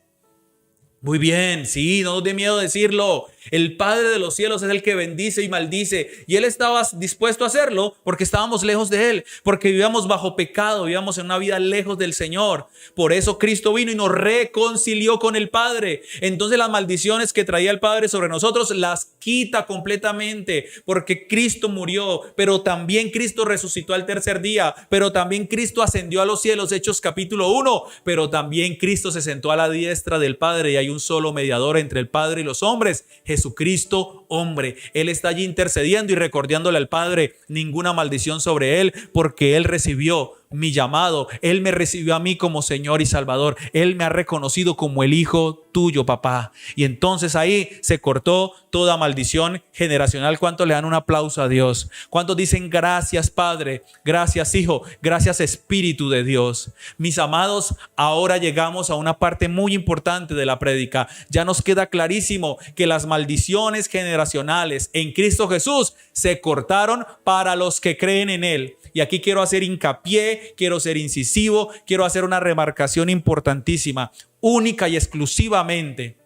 Muy bien, sí, no nos dé miedo decirlo. El Padre de los cielos es el que bendice y maldice. Y Él estaba dispuesto a hacerlo porque estábamos lejos de Él, porque vivíamos bajo pecado, vivíamos en una vida lejos del Señor. Por eso Cristo vino y nos reconcilió con el Padre. Entonces las maldiciones que traía el Padre sobre nosotros las quita completamente, porque Cristo murió, pero también Cristo resucitó al tercer día, pero también Cristo ascendió a los cielos, Hechos capítulo 1, pero también Cristo se sentó a la diestra del Padre y hay un solo mediador entre el Padre y los hombres, Jesucristo hombre. Él está allí intercediendo y recordándole al Padre: ninguna maldición sobre Él, porque Él recibió mi llamado. Él me recibió a mí como Señor y Salvador. Él me ha reconocido como el Hijo tuyo, papá. Y entonces ahí se cortó toda maldición generacional. ¿Cuántos le dan un aplauso a Dios? ¿Cuántos dicen: gracias, Padre, gracias, Hijo, gracias, Espíritu de Dios? Mis amados, ahora llegamos a una parte muy importante de la prédica. Ya nos queda clarísimo que las maldiciones generacionales en Cristo Jesús se cortaron para los que creen en Él. Y aquí quiero hacer hincapié, quiero ser incisivo, quiero hacer una remarcación importantísima, única y exclusivamente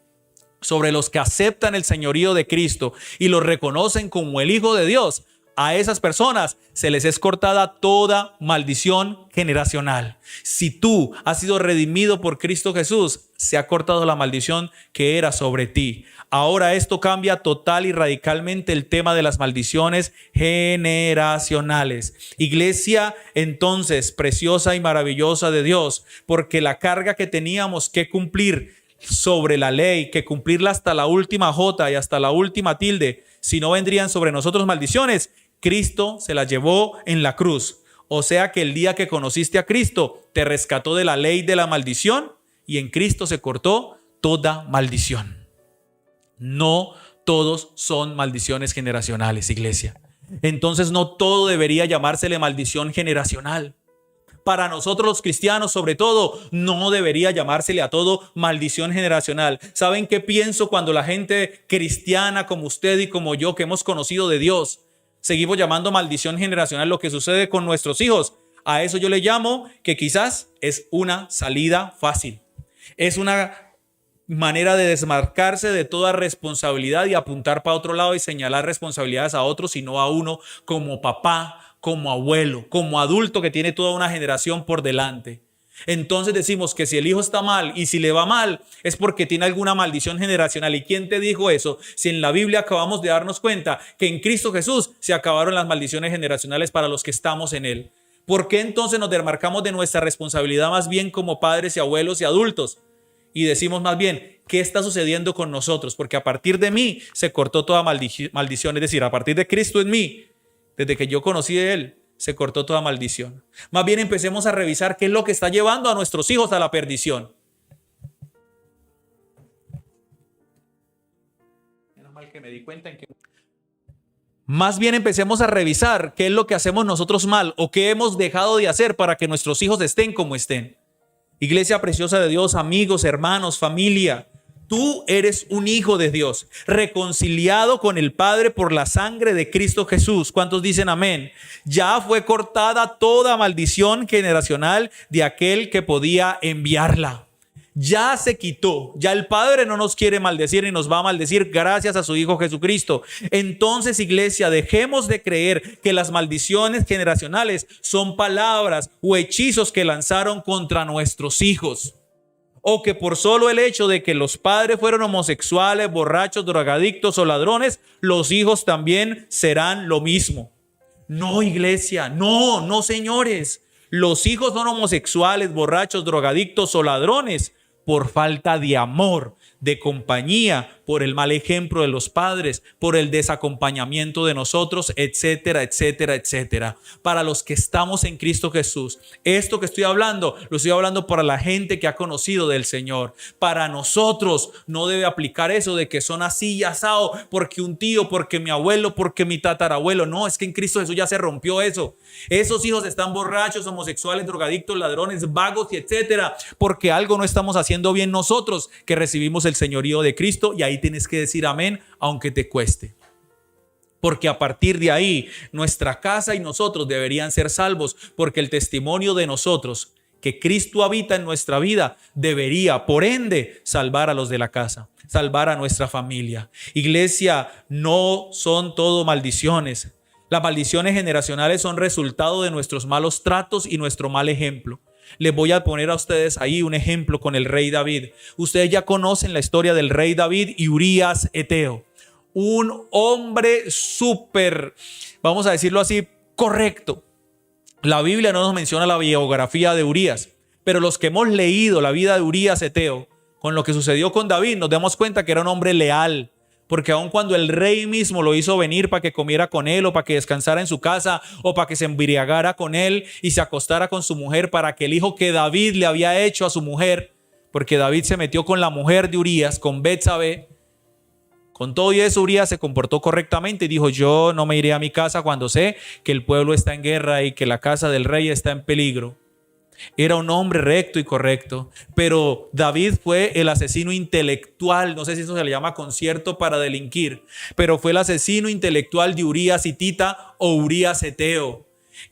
sobre los que aceptan el señorío de Cristo y lo reconocen como el Hijo de Dios. A esas personas se les es cortada toda maldición generacional. Si tú has sido redimido por Cristo Jesús, se ha cortado la maldición que era sobre ti. Ahora esto cambia total y radicalmente el tema de las maldiciones generacionales. Iglesia, entonces, preciosa y maravillosa de Dios, porque la carga que teníamos que cumplir sobre la ley, que cumplirla hasta la última J y hasta la última tilde, si no vendrían sobre nosotros maldiciones, Cristo se las llevó en la cruz. O sea que el día que conociste a Cristo, te rescató de la ley de la maldición y en Cristo se cortó toda maldición. No todos son maldiciones generacionales, iglesia. Entonces no todo debería llamársele maldición generacional. Para nosotros los cristianos, sobre todo, no debería llamársele a todo maldición generacional. ¿Saben qué pienso cuando la gente cristiana como usted y como yo, que hemos conocido de Dios, seguimos llamando maldición generacional lo que sucede con nuestros hijos? A eso yo le llamo que quizás es una salida fácil. Es una manera de desmarcarse de toda responsabilidad y apuntar para otro lado y señalar responsabilidades a otros, sino a uno como papá, como abuelo, como adulto que tiene toda una generación por delante. Entonces decimos que si el hijo está mal y si le va mal es porque tiene alguna maldición generacional. ¿Y quién te dijo eso? Si en la Biblia acabamos de darnos cuenta que en Cristo Jesús se acabaron las maldiciones generacionales para los que estamos en Él. ¿Por qué entonces nos desmarcamos de nuestra responsabilidad más bien como padres y abuelos y adultos? Y decimos más bien, ¿qué está sucediendo con nosotros? Porque a partir de mí se cortó toda maldición. Es decir, a partir de Cristo en mí, desde que yo conocí de Él, se cortó toda maldición. Más bien empecemos a revisar qué es lo que está llevando a nuestros hijos a la perdición. Menos mal que me di cuenta en que... Más bien empecemos a revisar qué es lo que hacemos nosotros mal o qué hemos dejado de hacer para que nuestros hijos estén como estén. Iglesia preciosa de Dios, amigos, hermanos, familia, tú eres un hijo de Dios, reconciliado con el Padre por la sangre de Cristo Jesús. ¿Cuántos dicen amén? Ya fue cortada toda maldición generacional de aquel que podía enviarla. Ya se quitó, ya el Padre no nos quiere maldecir ni nos va a maldecir gracias a su Hijo Jesucristo. Entonces, iglesia, dejemos de creer que las maldiciones generacionales son palabras o hechizos que lanzaron contra nuestros hijos. O que por solo el hecho de que los padres fueron homosexuales, borrachos, drogadictos o ladrones, los hijos también serán lo mismo. No, iglesia, no, señores. Los hijos son homosexuales, borrachos, drogadictos o ladrones por falta de amor, de compañía, por el mal ejemplo de los padres, por el desacompañamiento de nosotros, etcétera, etcétera, etcétera. Para los que estamos en Cristo Jesús, esto que estoy hablando, lo estoy hablando para la gente que ha conocido del Señor. Para nosotros no debe aplicar eso de que son así y asado, porque un tío, porque mi abuelo, porque mi tatarabuelo. No, es que en Cristo Jesús ya se rompió eso. Esos hijos están borrachos, homosexuales, drogadictos, ladrones, vagos y etcétera, porque algo no estamos haciendo bien nosotros que recibimos el señorío de Cristo, y ahí tienes que decir amén aunque te cueste, porque a partir de ahí nuestra casa y nosotros deberían ser salvos, porque el testimonio de nosotros que Cristo habita en nuestra vida debería por ende salvar a los de la casa, salvar a nuestra familia. Iglesia, no son todo maldiciones. Las maldiciones generacionales son resultado de nuestros malos tratos y nuestro mal ejemplo. Les voy a poner a ustedes ahí un ejemplo con el rey David. Ustedes ya conocen la historia del rey David y Urías Eteo. Un hombre súper, vamos a decirlo así, correcto. La Biblia no nos menciona la biografía de Urías, pero los que hemos leído la vida de Urías Eteo, con lo que sucedió con David, nos damos cuenta que era un hombre leal. Porque aun cuando el rey mismo lo hizo venir para que comiera con él o para que descansara en su casa o para que se embriagara con él y se acostara con su mujer, para que el hijo que David le había hecho a su mujer, porque David se metió con la mujer de Urías, con Betsabé, con todo y eso Urías se comportó correctamente y dijo: yo no me iré a mi casa cuando sé que el pueblo está en guerra y que la casa del rey está en peligro. Era un hombre recto y correcto, pero David fue el asesino intelectual, no sé si eso se le llama concierto para delinquir, pero fue el asesino intelectual de Urías hitita o Urías Eteo.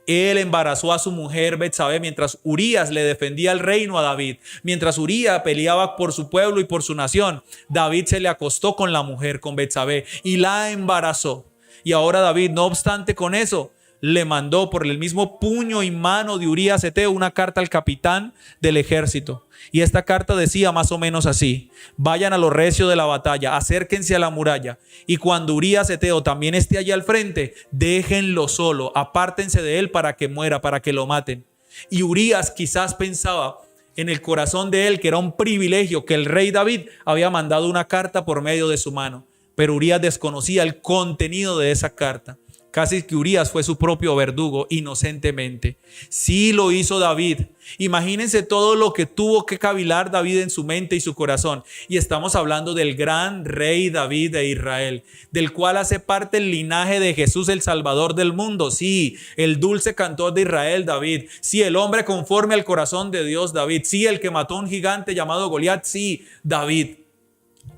Él embarazó a su mujer Betsabé mientras Urías le defendía el reino a David. Mientras Urías peleaba por su pueblo y por su nación, David se le acostó con la mujer, con Betsabé, y la embarazó. Y ahora David, no obstante con eso, le mandó por el mismo puño y mano de Urías Eteo una carta al capitán del ejército. Y esta carta decía más o menos así: vayan a lo recio de la batalla, acérquense a la muralla, y cuando Urías Eteo también esté allí al frente, déjenlo solo, apártense de él para que muera, para que lo maten. Y Urías quizás pensaba en el corazón de él que era un privilegio que el rey David había mandado una carta por medio de su mano, pero Urías desconocía el contenido de esa carta. Casi que Urías fue su propio verdugo inocentemente. Sí lo hizo David. Imagínense todo lo que tuvo que cavilar David en su mente y su corazón. Y estamos hablando del gran rey David de Israel, del cual hace parte el linaje de Jesús, el Salvador del mundo. Sí, el dulce cantor de Israel, David. Sí, el hombre conforme al corazón de Dios, David. Sí, el que mató a un gigante llamado Goliat. Sí, David.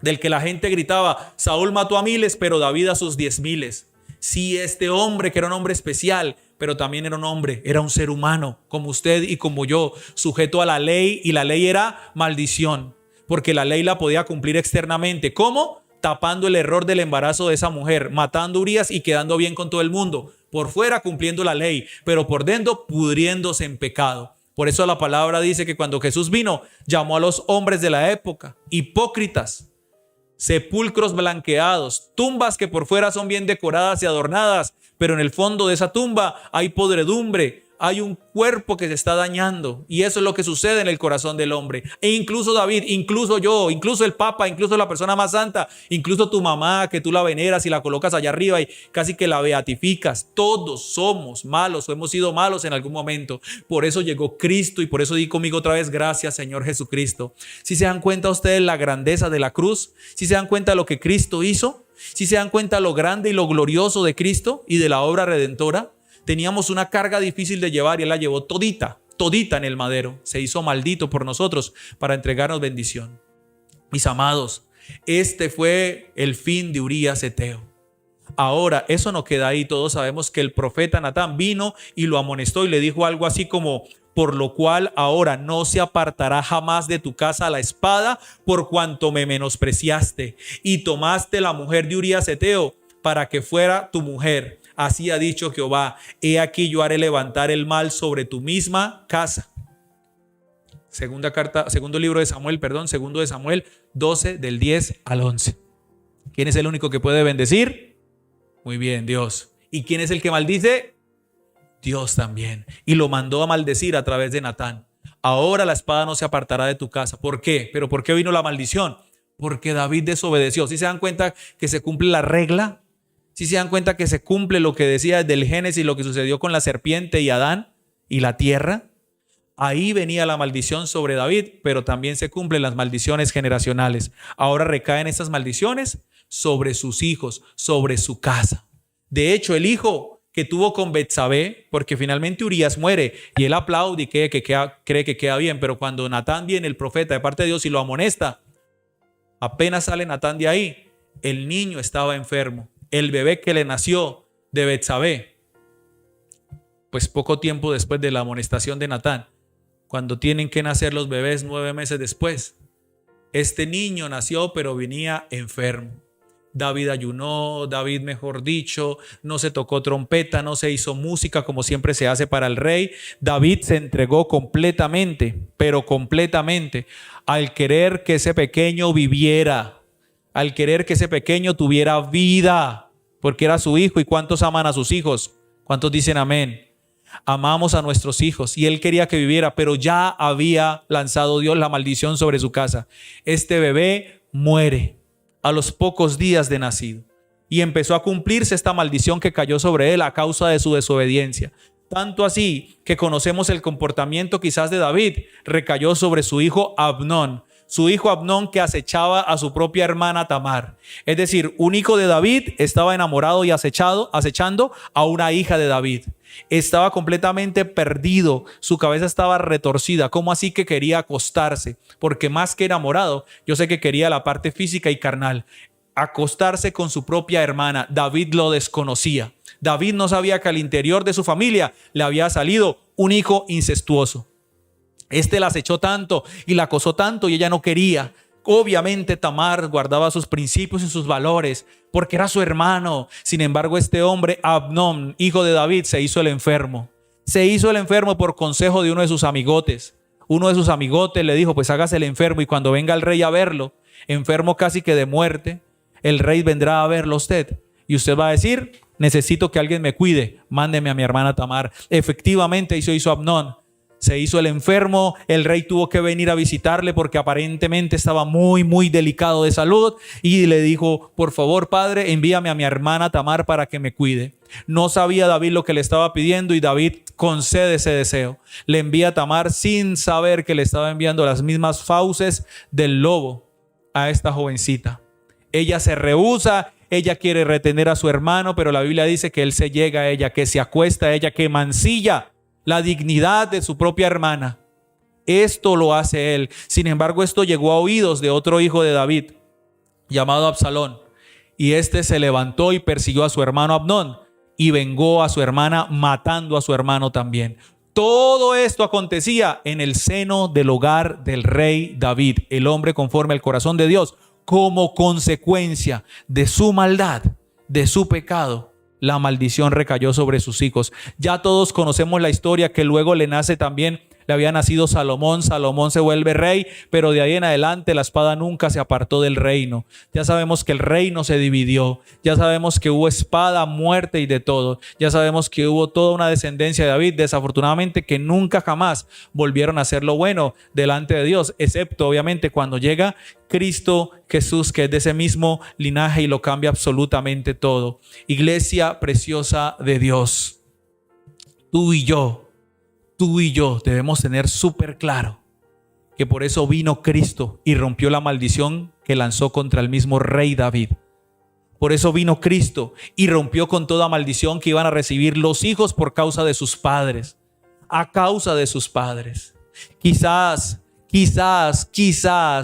Del que la gente gritaba: Saúl mató a miles, pero David a sus 10,000. Sí, este hombre que era un hombre especial, pero también era un hombre, era un ser humano como usted y como yo, sujeto a la ley, y la ley era maldición. porque la ley la podía cumplir externamente. ¿Cómo? Tapando el error del embarazo de esa mujer, matando a Urías y quedando bien con todo el mundo. Por fuera cumpliendo la ley, pero por dentro pudriéndose en pecado. Por eso la palabra dice que cuando Jesús vino, llamó a los hombres de la época hipócritas, sepulcros blanqueados, tumbas que por fuera son bien decoradas y adornadas, pero en el fondo de esa tumba hay podredumbre, hay un cuerpo que se está dañando, y eso es lo que sucede en el corazón del hombre. E incluso David, incluso yo, incluso el Papa, incluso la persona más santa, incluso tu mamá, que tú la veneras y la colocas allá arriba y casi que la beatificas, todos somos malos o hemos sido malos en algún momento. Por eso llegó Cristo, y por eso di conmigo otra vez: gracias, Señor Jesucristo. Si se dan cuenta ustedes la grandeza de la cruz, si se dan cuenta lo que Cristo hizo, si se dan cuenta lo grande y lo glorioso de Cristo y de la obra redentora. Teníamos una carga difícil de llevar y Él la llevó todita en el madero. Se hizo maldito por nosotros para entregarnos bendición. Mis amados, este fue el fin de Urías Eteo. Ahora, eso no queda ahí. Todos sabemos que el profeta Natán vino y lo amonestó y le dijo algo así como: por lo cual ahora no se apartará jamás de tu casa la espada, por cuanto me menospreciaste y tomaste la mujer de Urías Eteo para que fuera tu mujer. Así ha dicho Jehová: he aquí yo haré levantar el mal sobre tu misma casa. Segundo de Samuel 12 del 10 al 11. ¿Quién es el único que puede bendecir? Muy bien, Dios. ¿Y quién es el que maldice? Dios también. Y lo mandó a maldecir a través de Natán. Ahora la espada no se apartará de tu casa. ¿Por qué? ¿Pero por qué vino la maldición? Porque David desobedeció. ¿Sí se dan cuenta que se cumple la regla? ¿Sí se dan cuenta que se cumple lo que decía desde el Génesis, lo que sucedió con la serpiente y Adán y la tierra? Ahí venía la maldición sobre David, pero también se cumplen las maldiciones generacionales. Ahora recaen esas maldiciones sobre sus hijos, sobre su casa. De hecho, el hijo que tuvo con Betsabé, porque finalmente Urías muere y él aplaude y cree que queda bien, pero cuando Natán viene, el profeta de parte de Dios, y lo amonesta, apenas sale Natán de ahí, el niño estaba enfermo. El bebé que le nació de Betsabé, pues poco tiempo después de la amonestación de Natán, cuando tienen que nacer los bebés 9 meses después, este niño nació pero venía enfermo. David ayunó, mejor dicho, no se tocó trompeta, no se hizo música como siempre se hace para el rey. David se entregó completamente, pero completamente, al querer que ese pequeño viviera, al querer que ese pequeño tuviera vida, porque era su hijo. ¿Y cuántos aman a sus hijos? ¿Cuántos dicen amén? Amamos a nuestros hijos y él quería que viviera, pero ya había lanzado Dios la maldición sobre su casa. Este bebé muere a los pocos días de nacido y empezó a cumplirse esta maldición que cayó sobre él a causa de su desobediencia. Tanto así que conocemos el comportamiento quizás de David, recayó sobre su hijo Abnón. Su hijo Abnón, que acechaba a su propia hermana Tamar. Es decir, un hijo de David estaba enamorado y acechando a una hija de David. Estaba completamente perdido, su cabeza estaba retorcida. ¿Cómo así que quería acostarse? Porque más que enamorado, yo sé que quería la parte física y carnal. Acostarse con su propia hermana. David lo desconocía. David no sabía que al interior de su familia le había salido un hijo incestuoso. Este la acechó tanto y la acosó tanto y ella no quería. Obviamente Tamar guardaba sus principios y sus valores porque era su hermano. Sin embargo, este hombre, Abnón, hijo de David, se hizo el enfermo. Se hizo el enfermo por consejo de uno de sus amigotes. Uno de sus amigotes le dijo: pues hágase el enfermo y cuando venga el rey a verlo, enfermo casi que de muerte, el rey vendrá a verlo a usted. Y usted va a decir: necesito que alguien me cuide, mándeme a mi hermana Tamar. Efectivamente, eso hizo Abnón. Se hizo el enfermo, el rey tuvo que venir a visitarle porque aparentemente estaba muy delicado de salud y le dijo: por favor, padre, envíame a mi hermana Tamar para que me cuide. No sabía David lo que le estaba pidiendo y David concede ese deseo. Le envía a Tamar sin saber que le estaba enviando las mismas fauces del lobo a esta jovencita. Ella se rehúsa, ella quiere retener a su hermano, pero la Biblia dice que él se llega a ella, que se acuesta a ella, que mancilla la dignidad de su propia hermana. Esto lo hace él. Sin embargo, esto llegó a oídos de otro hijo de David, llamado Absalón. Y este se levantó y persiguió a su hermano Abnón y vengó a su hermana matando a su hermano también. Todo esto acontecía en el seno del hogar del rey David, el hombre conforme al corazón de Dios, como consecuencia de su maldad, de su pecado. La maldición recayó sobre sus hijos. Ya todos conocemos la historia que luego le nace también. Le había nacido Salomón, Salomón se vuelve rey, pero de ahí en adelante la espada nunca se apartó del reino. Ya sabemos que el reino se dividió, ya sabemos que hubo espada, muerte y de todo. Ya sabemos que hubo toda una descendencia de David, desafortunadamente que nunca jamás volvieron a hacer lo bueno delante de Dios, excepto obviamente cuando llega Cristo Jesús, que es de ese mismo linaje y lo cambia absolutamente todo. Iglesia preciosa de Dios, tú y yo debemos tener súper claro que por eso vino Cristo y rompió la maldición que lanzó contra el mismo rey David. Por eso vino Cristo y rompió con toda maldición que iban a recibir los hijos por causa de sus padres. A causa de sus padres. Quizás,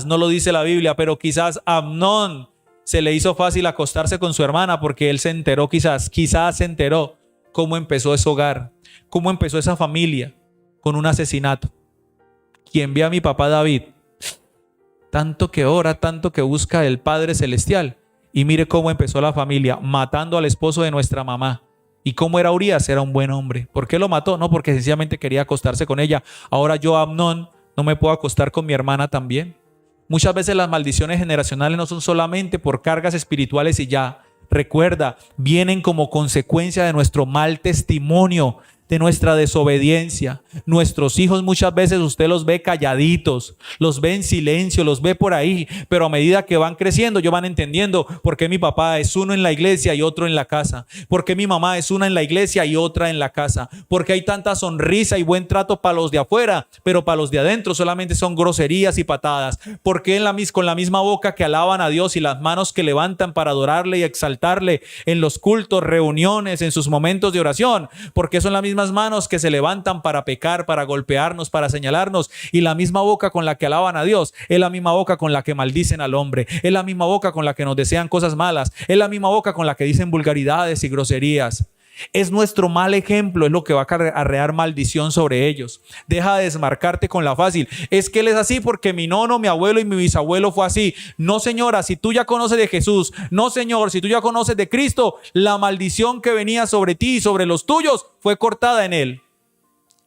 no lo dice la Biblia, pero quizás a Amnón se le hizo fácil acostarse con su hermana porque él se enteró, quizás se enteró cómo empezó ese hogar, cómo empezó esa familia. Con un asesinato. Quien ve a mi papá David, tanto que ora, tanto que busca el Padre Celestial, y mire cómo empezó la familia, matando al esposo de nuestra mamá. ¿Y cómo era Urías? Era un buen hombre. ¿Por qué lo mató? No, porque sencillamente quería acostarse con ella. Ahora yo, Amnón, no me puedo acostar con mi hermana también. Muchas veces las maldiciones generacionales no son solamente por cargas espirituales y ya. Recuerda, vienen como consecuencia de nuestro mal testimonio, de nuestra desobediencia. Nuestros hijos muchas veces usted los ve calladitos, los ve en silencio, los ve por ahí, pero a medida que van creciendo, ellos van entendiendo por qué mi papá es uno en la iglesia y otro en la casa, por qué mi mamá es una en la iglesia y otra en la casa, porque hay tanta sonrisa y buen trato para los de afuera, pero para los de adentro solamente son groserías y patadas, porque con la misma boca que alaban a Dios y las manos que levantan para adorarle y exaltarle en los cultos, reuniones, en sus momentos de oración, porque son las mismas manos que se levantan para pecar, para golpearnos, para señalarnos, y la misma boca con la que alaban a Dios es la misma boca con la que maldicen al hombre, es la misma boca con la que nos desean cosas malas, es la misma boca con la que dicen vulgaridades y groserías. Es nuestro mal ejemplo, es lo que va a arrear maldición sobre ellos. Deja de desmarcarte con la fácil. Es que él es así porque mi nono, mi abuelo y mi bisabuelo fue así. No, señora, si tú ya conoces de Jesús, no, señor, si tú ya conoces de Cristo, la maldición que venía sobre ti y sobre los tuyos fue cortada en él.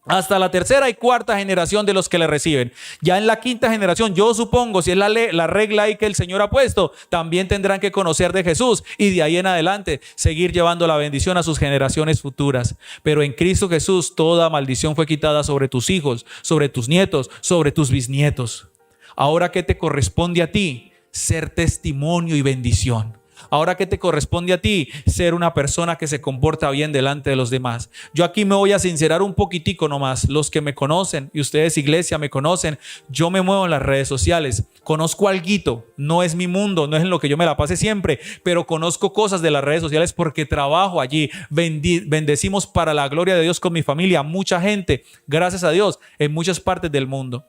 Hasta la tercera y cuarta generación de los que le reciben. Ya en la quinta generación, yo supongo, si es la regla ahí que el Señor ha puesto, también tendrán que conocer de Jesús y de ahí en adelante seguir llevando la bendición a sus generaciones futuras. Pero en Cristo Jesús toda maldición fue quitada sobre tus hijos, sobre tus nietos, sobre tus bisnietos. Ahora, ¿qué te corresponde a ti? Ser testimonio y bendición. Ahora, ¿qué te corresponde a ti? Ser una persona que se comporta bien delante de los demás. Yo aquí me voy a sincerar un poquitico nomás. Los que me conocen y ustedes, iglesia, me conocen. Yo me muevo en las redes sociales. Conozco alguito. No es mi mundo, no es en lo que yo me la pase siempre, pero conozco cosas de las redes sociales porque trabajo allí. Bendecimos para la gloria de Dios con mi familia. Mucha gente, gracias a Dios, en muchas partes del mundo,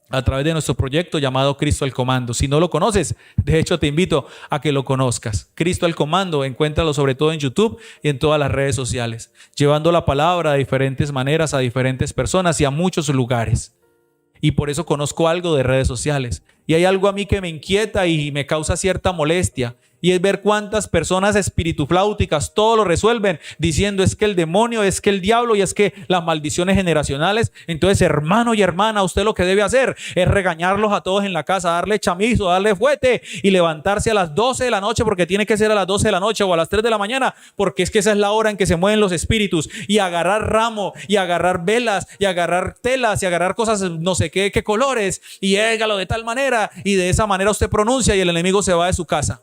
a través de nuestro proyecto llamado Cristo al Comando. Si no lo conoces, de hecho te invito a que lo conozcas. Cristo al Comando, encuéntralo sobre todo en YouTube y en todas las redes sociales, llevando la palabra de diferentes maneras a diferentes personas y a muchos lugares. Y por eso conozco algo de redes sociales. Y hay algo a mí que me inquieta y me causa cierta molestia. Y es ver cuántas personas espiritufláuticas todo lo resuelven diciendo es que el demonio, es que el diablo y es que las maldiciones generacionales. Entonces, hermano y hermana, usted lo que debe hacer es regañarlos a todos en la casa, darle chamizo, darle fuete y levantarse a las 12 de la noche porque tiene que ser a las 12 de la noche o a las 3 de la mañana porque es que esa es la hora en que se mueven los espíritus, y agarrar ramo y agarrar velas y agarrar telas y agarrar cosas no sé qué colores y égalo de tal manera, y de esa manera usted pronuncia y el enemigo se va de su casa.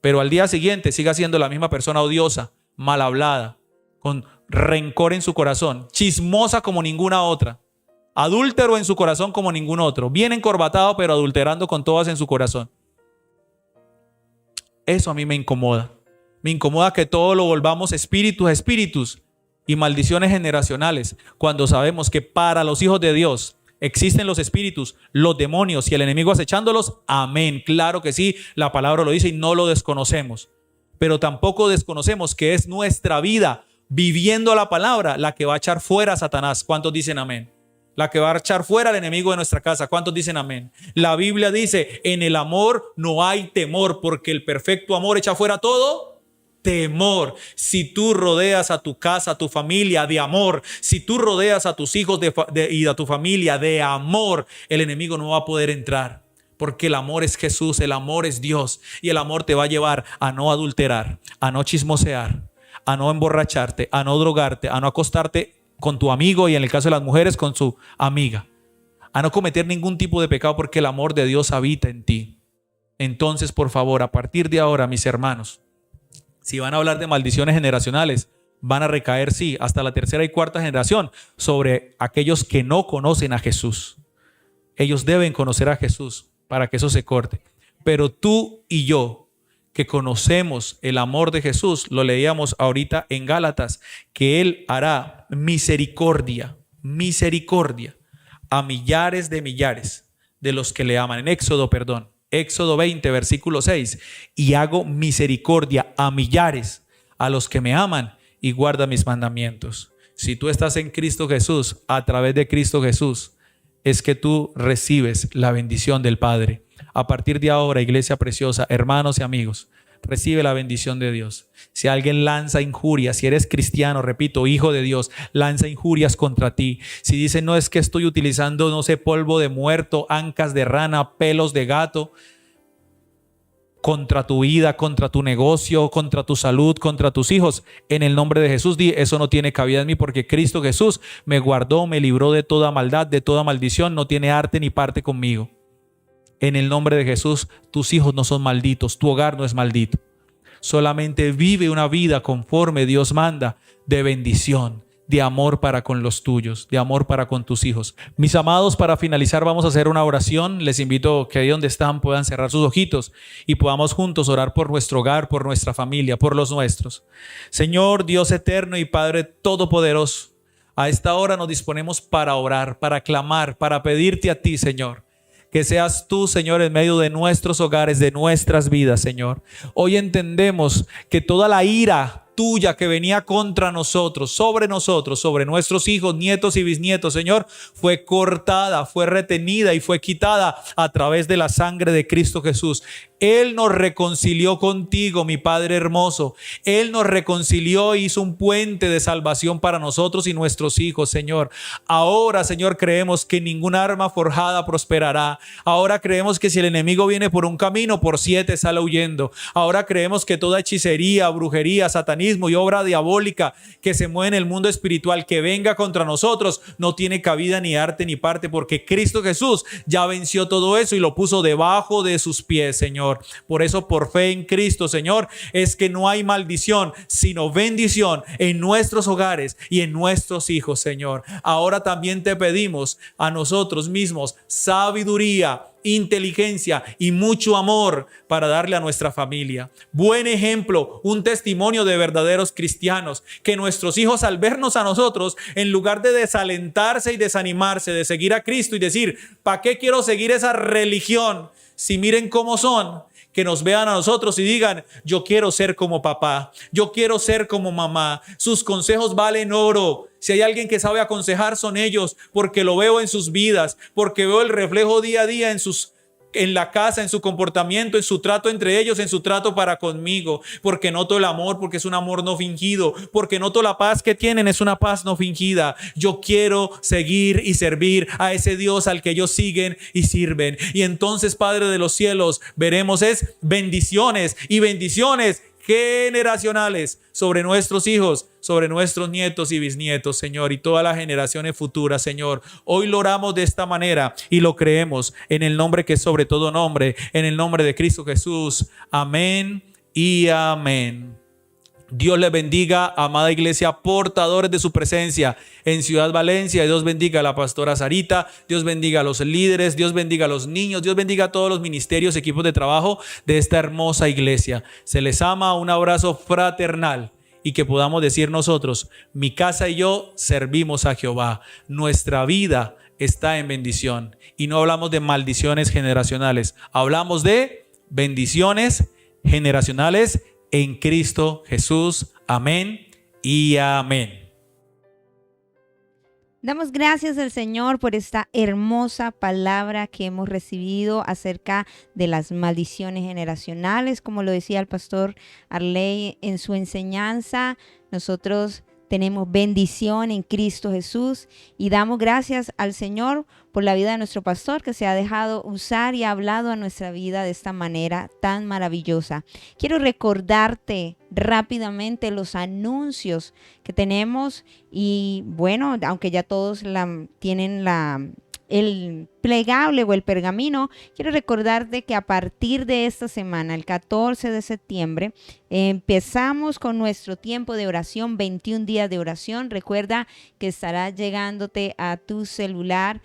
Pero al día siguiente siga siendo la misma persona odiosa, mal hablada, con rencor en su corazón, chismosa como ninguna otra, adúltero en su corazón como ningún otro, bien encorbatado pero adulterando con todas en su corazón. Eso a mí me incomoda. Me incomoda que todo lo volvamos espíritus a espíritus y maldiciones generacionales, cuando sabemos que para los hijos de Dios existen los espíritus, los demonios y el enemigo acechándolos. Amén. Claro que sí, la palabra lo dice y no lo desconocemos. Pero tampoco desconocemos que es nuestra vida viviendo la palabra, la que va a echar fuera a Satanás. ¿Cuántos dicen amén? La que va a echar fuera al enemigo de nuestra casa. ¿Cuántos dicen amén? La Biblia dice, en el amor no hay temor, porque el perfecto amor echa fuera todo temor. Si tú rodeas a tu casa, a tu familia de amor, si tú rodeas a tus hijos y a tu familia de amor, el enemigo no va a poder entrar. Porque el amor es Jesús, el amor es Dios. Y el amor te va a llevar a no adulterar, a no chismosear, a no emborracharte, a no drogarte, a no acostarte con tu amigo y en el caso de las mujeres con su amiga, a no cometer ningún tipo de pecado porque el amor de Dios habita en ti. Entonces, por favor, a partir de ahora, mis hermanos, si van a hablar de maldiciones generacionales, van a recaer, sí, hasta la tercera y cuarta generación sobre aquellos que no conocen a Jesús. Ellos deben conocer a Jesús para que eso se corte. Pero tú y yo, que conocemos el amor de Jesús, lo leíamos ahorita en Gálatas, que Él hará misericordia a millares de los que le aman. En Éxodo 20, versículo 6, y hago misericordia a millares a los que me aman y guardan mis mandamientos. Si tú estás en Cristo Jesús, a través de Cristo Jesús, es que tú recibes la bendición del Padre. A partir de ahora, iglesia preciosa, hermanos y amigos, recibe la bendición de Dios. Si alguien lanza injurias, si eres cristiano, repito, hijo de Dios, lanza injurias contra ti. Si dice, no, es que estoy utilizando, no sé, polvo de muerto, ancas de rana, pelos de gato, contra tu vida, contra tu negocio, contra tu salud, contra tus hijos, en el nombre de Jesús, di, eso no tiene cabida en mí, porque Cristo Jesús me guardó, me libró de toda maldad, de toda maldición, no tiene arte ni parte conmigo. En el nombre de Jesús, tus hijos no son malditos, tu hogar no es maldito. Solamente vive una vida conforme Dios manda, de bendición, de amor para con los tuyos, de amor para con tus hijos. Mis amados, para finalizar vamos a hacer una oración. Les invito que ahí donde están puedan cerrar sus ojitos y podamos juntos orar por nuestro hogar, por nuestra familia, por los nuestros. Señor Dios eterno y Padre todopoderoso, a esta hora nos disponemos para orar, para clamar, para pedirte a ti, Señor, que seas tú, Señor, en medio de nuestros hogares, de nuestras vidas, Señor. Hoy entendemos que toda la ira tuya que venía contra nosotros, sobre nuestros hijos, nietos y bisnietos, Señor, fue cortada, fue retenida y fue quitada a través de la sangre de Cristo Jesús. Él nos reconcilió contigo, mi Padre hermoso. Él nos reconcilió e hizo un puente de salvación para nosotros y nuestros hijos, Señor. Ahora, Señor, creemos que ningún arma forjada prosperará. Ahora creemos que si el enemigo viene por un camino, por 7 sale huyendo. Ahora creemos que toda hechicería, brujería, satanismo y obra diabólica que se mueve en el mundo espiritual, que venga contra nosotros, no tiene cabida ni arte ni parte, porque Cristo Jesús ya venció todo eso y lo puso debajo de sus pies, Señor. Por eso, por fe en Cristo, Señor, es que no hay maldición, sino bendición en nuestros hogares y en nuestros hijos, Señor. Ahora también te pedimos a nosotros mismos sabiduría, inteligencia y mucho amor para darle a nuestra familia. Buen ejemplo, un testimonio de verdaderos cristianos, que nuestros hijos al vernos a nosotros, en lugar de desalentarse y desanimarse de seguir a Cristo y decir, ¿para qué quiero seguir esa religión? Si miren cómo son, que nos vean a nosotros y digan, yo quiero ser como papá, yo quiero ser como mamá. Sus consejos valen oro. Si hay alguien que sabe aconsejar, son ellos, porque lo veo en sus vidas, porque veo el reflejo día a día en la casa, en su comportamiento, en su trato entre ellos, en su trato para conmigo, porque noto el amor, porque es un amor no fingido, porque noto la paz que tienen, es una paz no fingida. Yo quiero seguir y servir a ese Dios al que ellos siguen y sirven. Y entonces, Padre de los cielos, veremos es bendiciones y bendiciones generacionales sobre nuestros hijos, sobre nuestros nietos y bisnietos, Señor, y todas las generaciones futuras, Señor. Hoy lo oramos de esta manera y lo creemos en el nombre que es sobre todo nombre, en el nombre de Cristo Jesús. Amén y amén. Dios les bendiga, amada iglesia, portadores de su presencia en Ciudad Valencia. Dios bendiga a la pastora Sarita, Dios bendiga a los líderes, Dios bendiga a los niños, Dios bendiga a todos los ministerios, equipos de trabajo de esta hermosa iglesia. Se les ama, un abrazo fraternal y que podamos decir nosotros, mi casa y yo servimos a Jehová. Nuestra vida está en bendición y no hablamos de maldiciones generacionales, hablamos de bendiciones generacionales en Cristo Jesús. Amén y amén. Damos gracias al Señor por esta hermosa palabra que hemos recibido acerca de las maldiciones generacionales. Como lo decía el pastor Arley en su enseñanza, nosotros tenemos bendición en Cristo Jesús y damos gracias al Señor por la vida de nuestro pastor que se ha dejado usar y ha hablado a nuestra vida de esta manera tan maravillosa. Quiero recordarte rápidamente los anuncios que tenemos y bueno, aunque ya todos tienen el plegable o el pergamino, quiero recordarte que a partir de esta semana, el 14 de septiembre, empezamos con nuestro tiempo de oración, 21 días de oración. Recuerda que estará llegándote a tu celular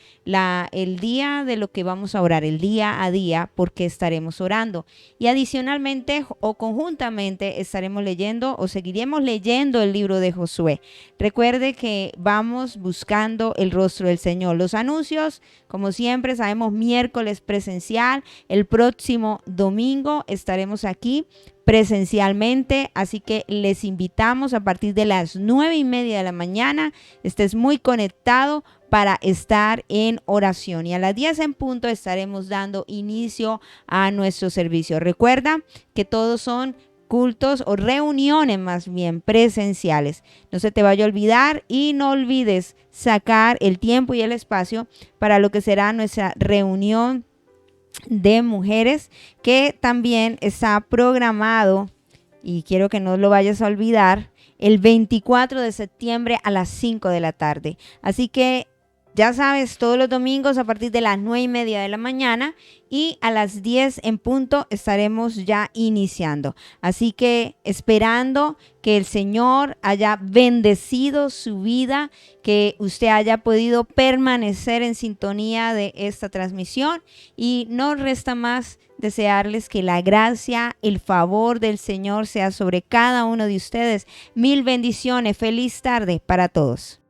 el día de lo que vamos a orar, el día a día, porque estaremos orando. Y adicionalmente o conjuntamente estaremos leyendo o seguiremos leyendo el libro de Josué. Recuerde que vamos buscando el rostro del Señor. Los anuncios, como siempre, sabemos miércoles presencial. El próximo domingo estaremos aquí presencialmente, así que les invitamos a partir de las 9:30 de la mañana. Estés muy conectado para estar en oración y a las 10 en punto estaremos dando inicio a nuestro servicio. Recuerda que todos son cultos o reuniones más bien presenciales. No se te vaya a olvidar y no olvides sacar el tiempo y el espacio para lo que será nuestra reunión de mujeres, que también está programado, y quiero que no lo vayas a olvidar, el 24 de septiembre a las 5 de la tarde. Así que ya sabes, todos los domingos a partir de las 9:30 de la mañana y a las 10 en punto estaremos ya iniciando. Así que esperando que el Señor haya bendecido su vida, que usted haya podido permanecer en sintonía de esta transmisión y no resta más desearles que la gracia, el favor del Señor sea sobre cada uno de ustedes. Mil bendiciones. Feliz tarde para todos.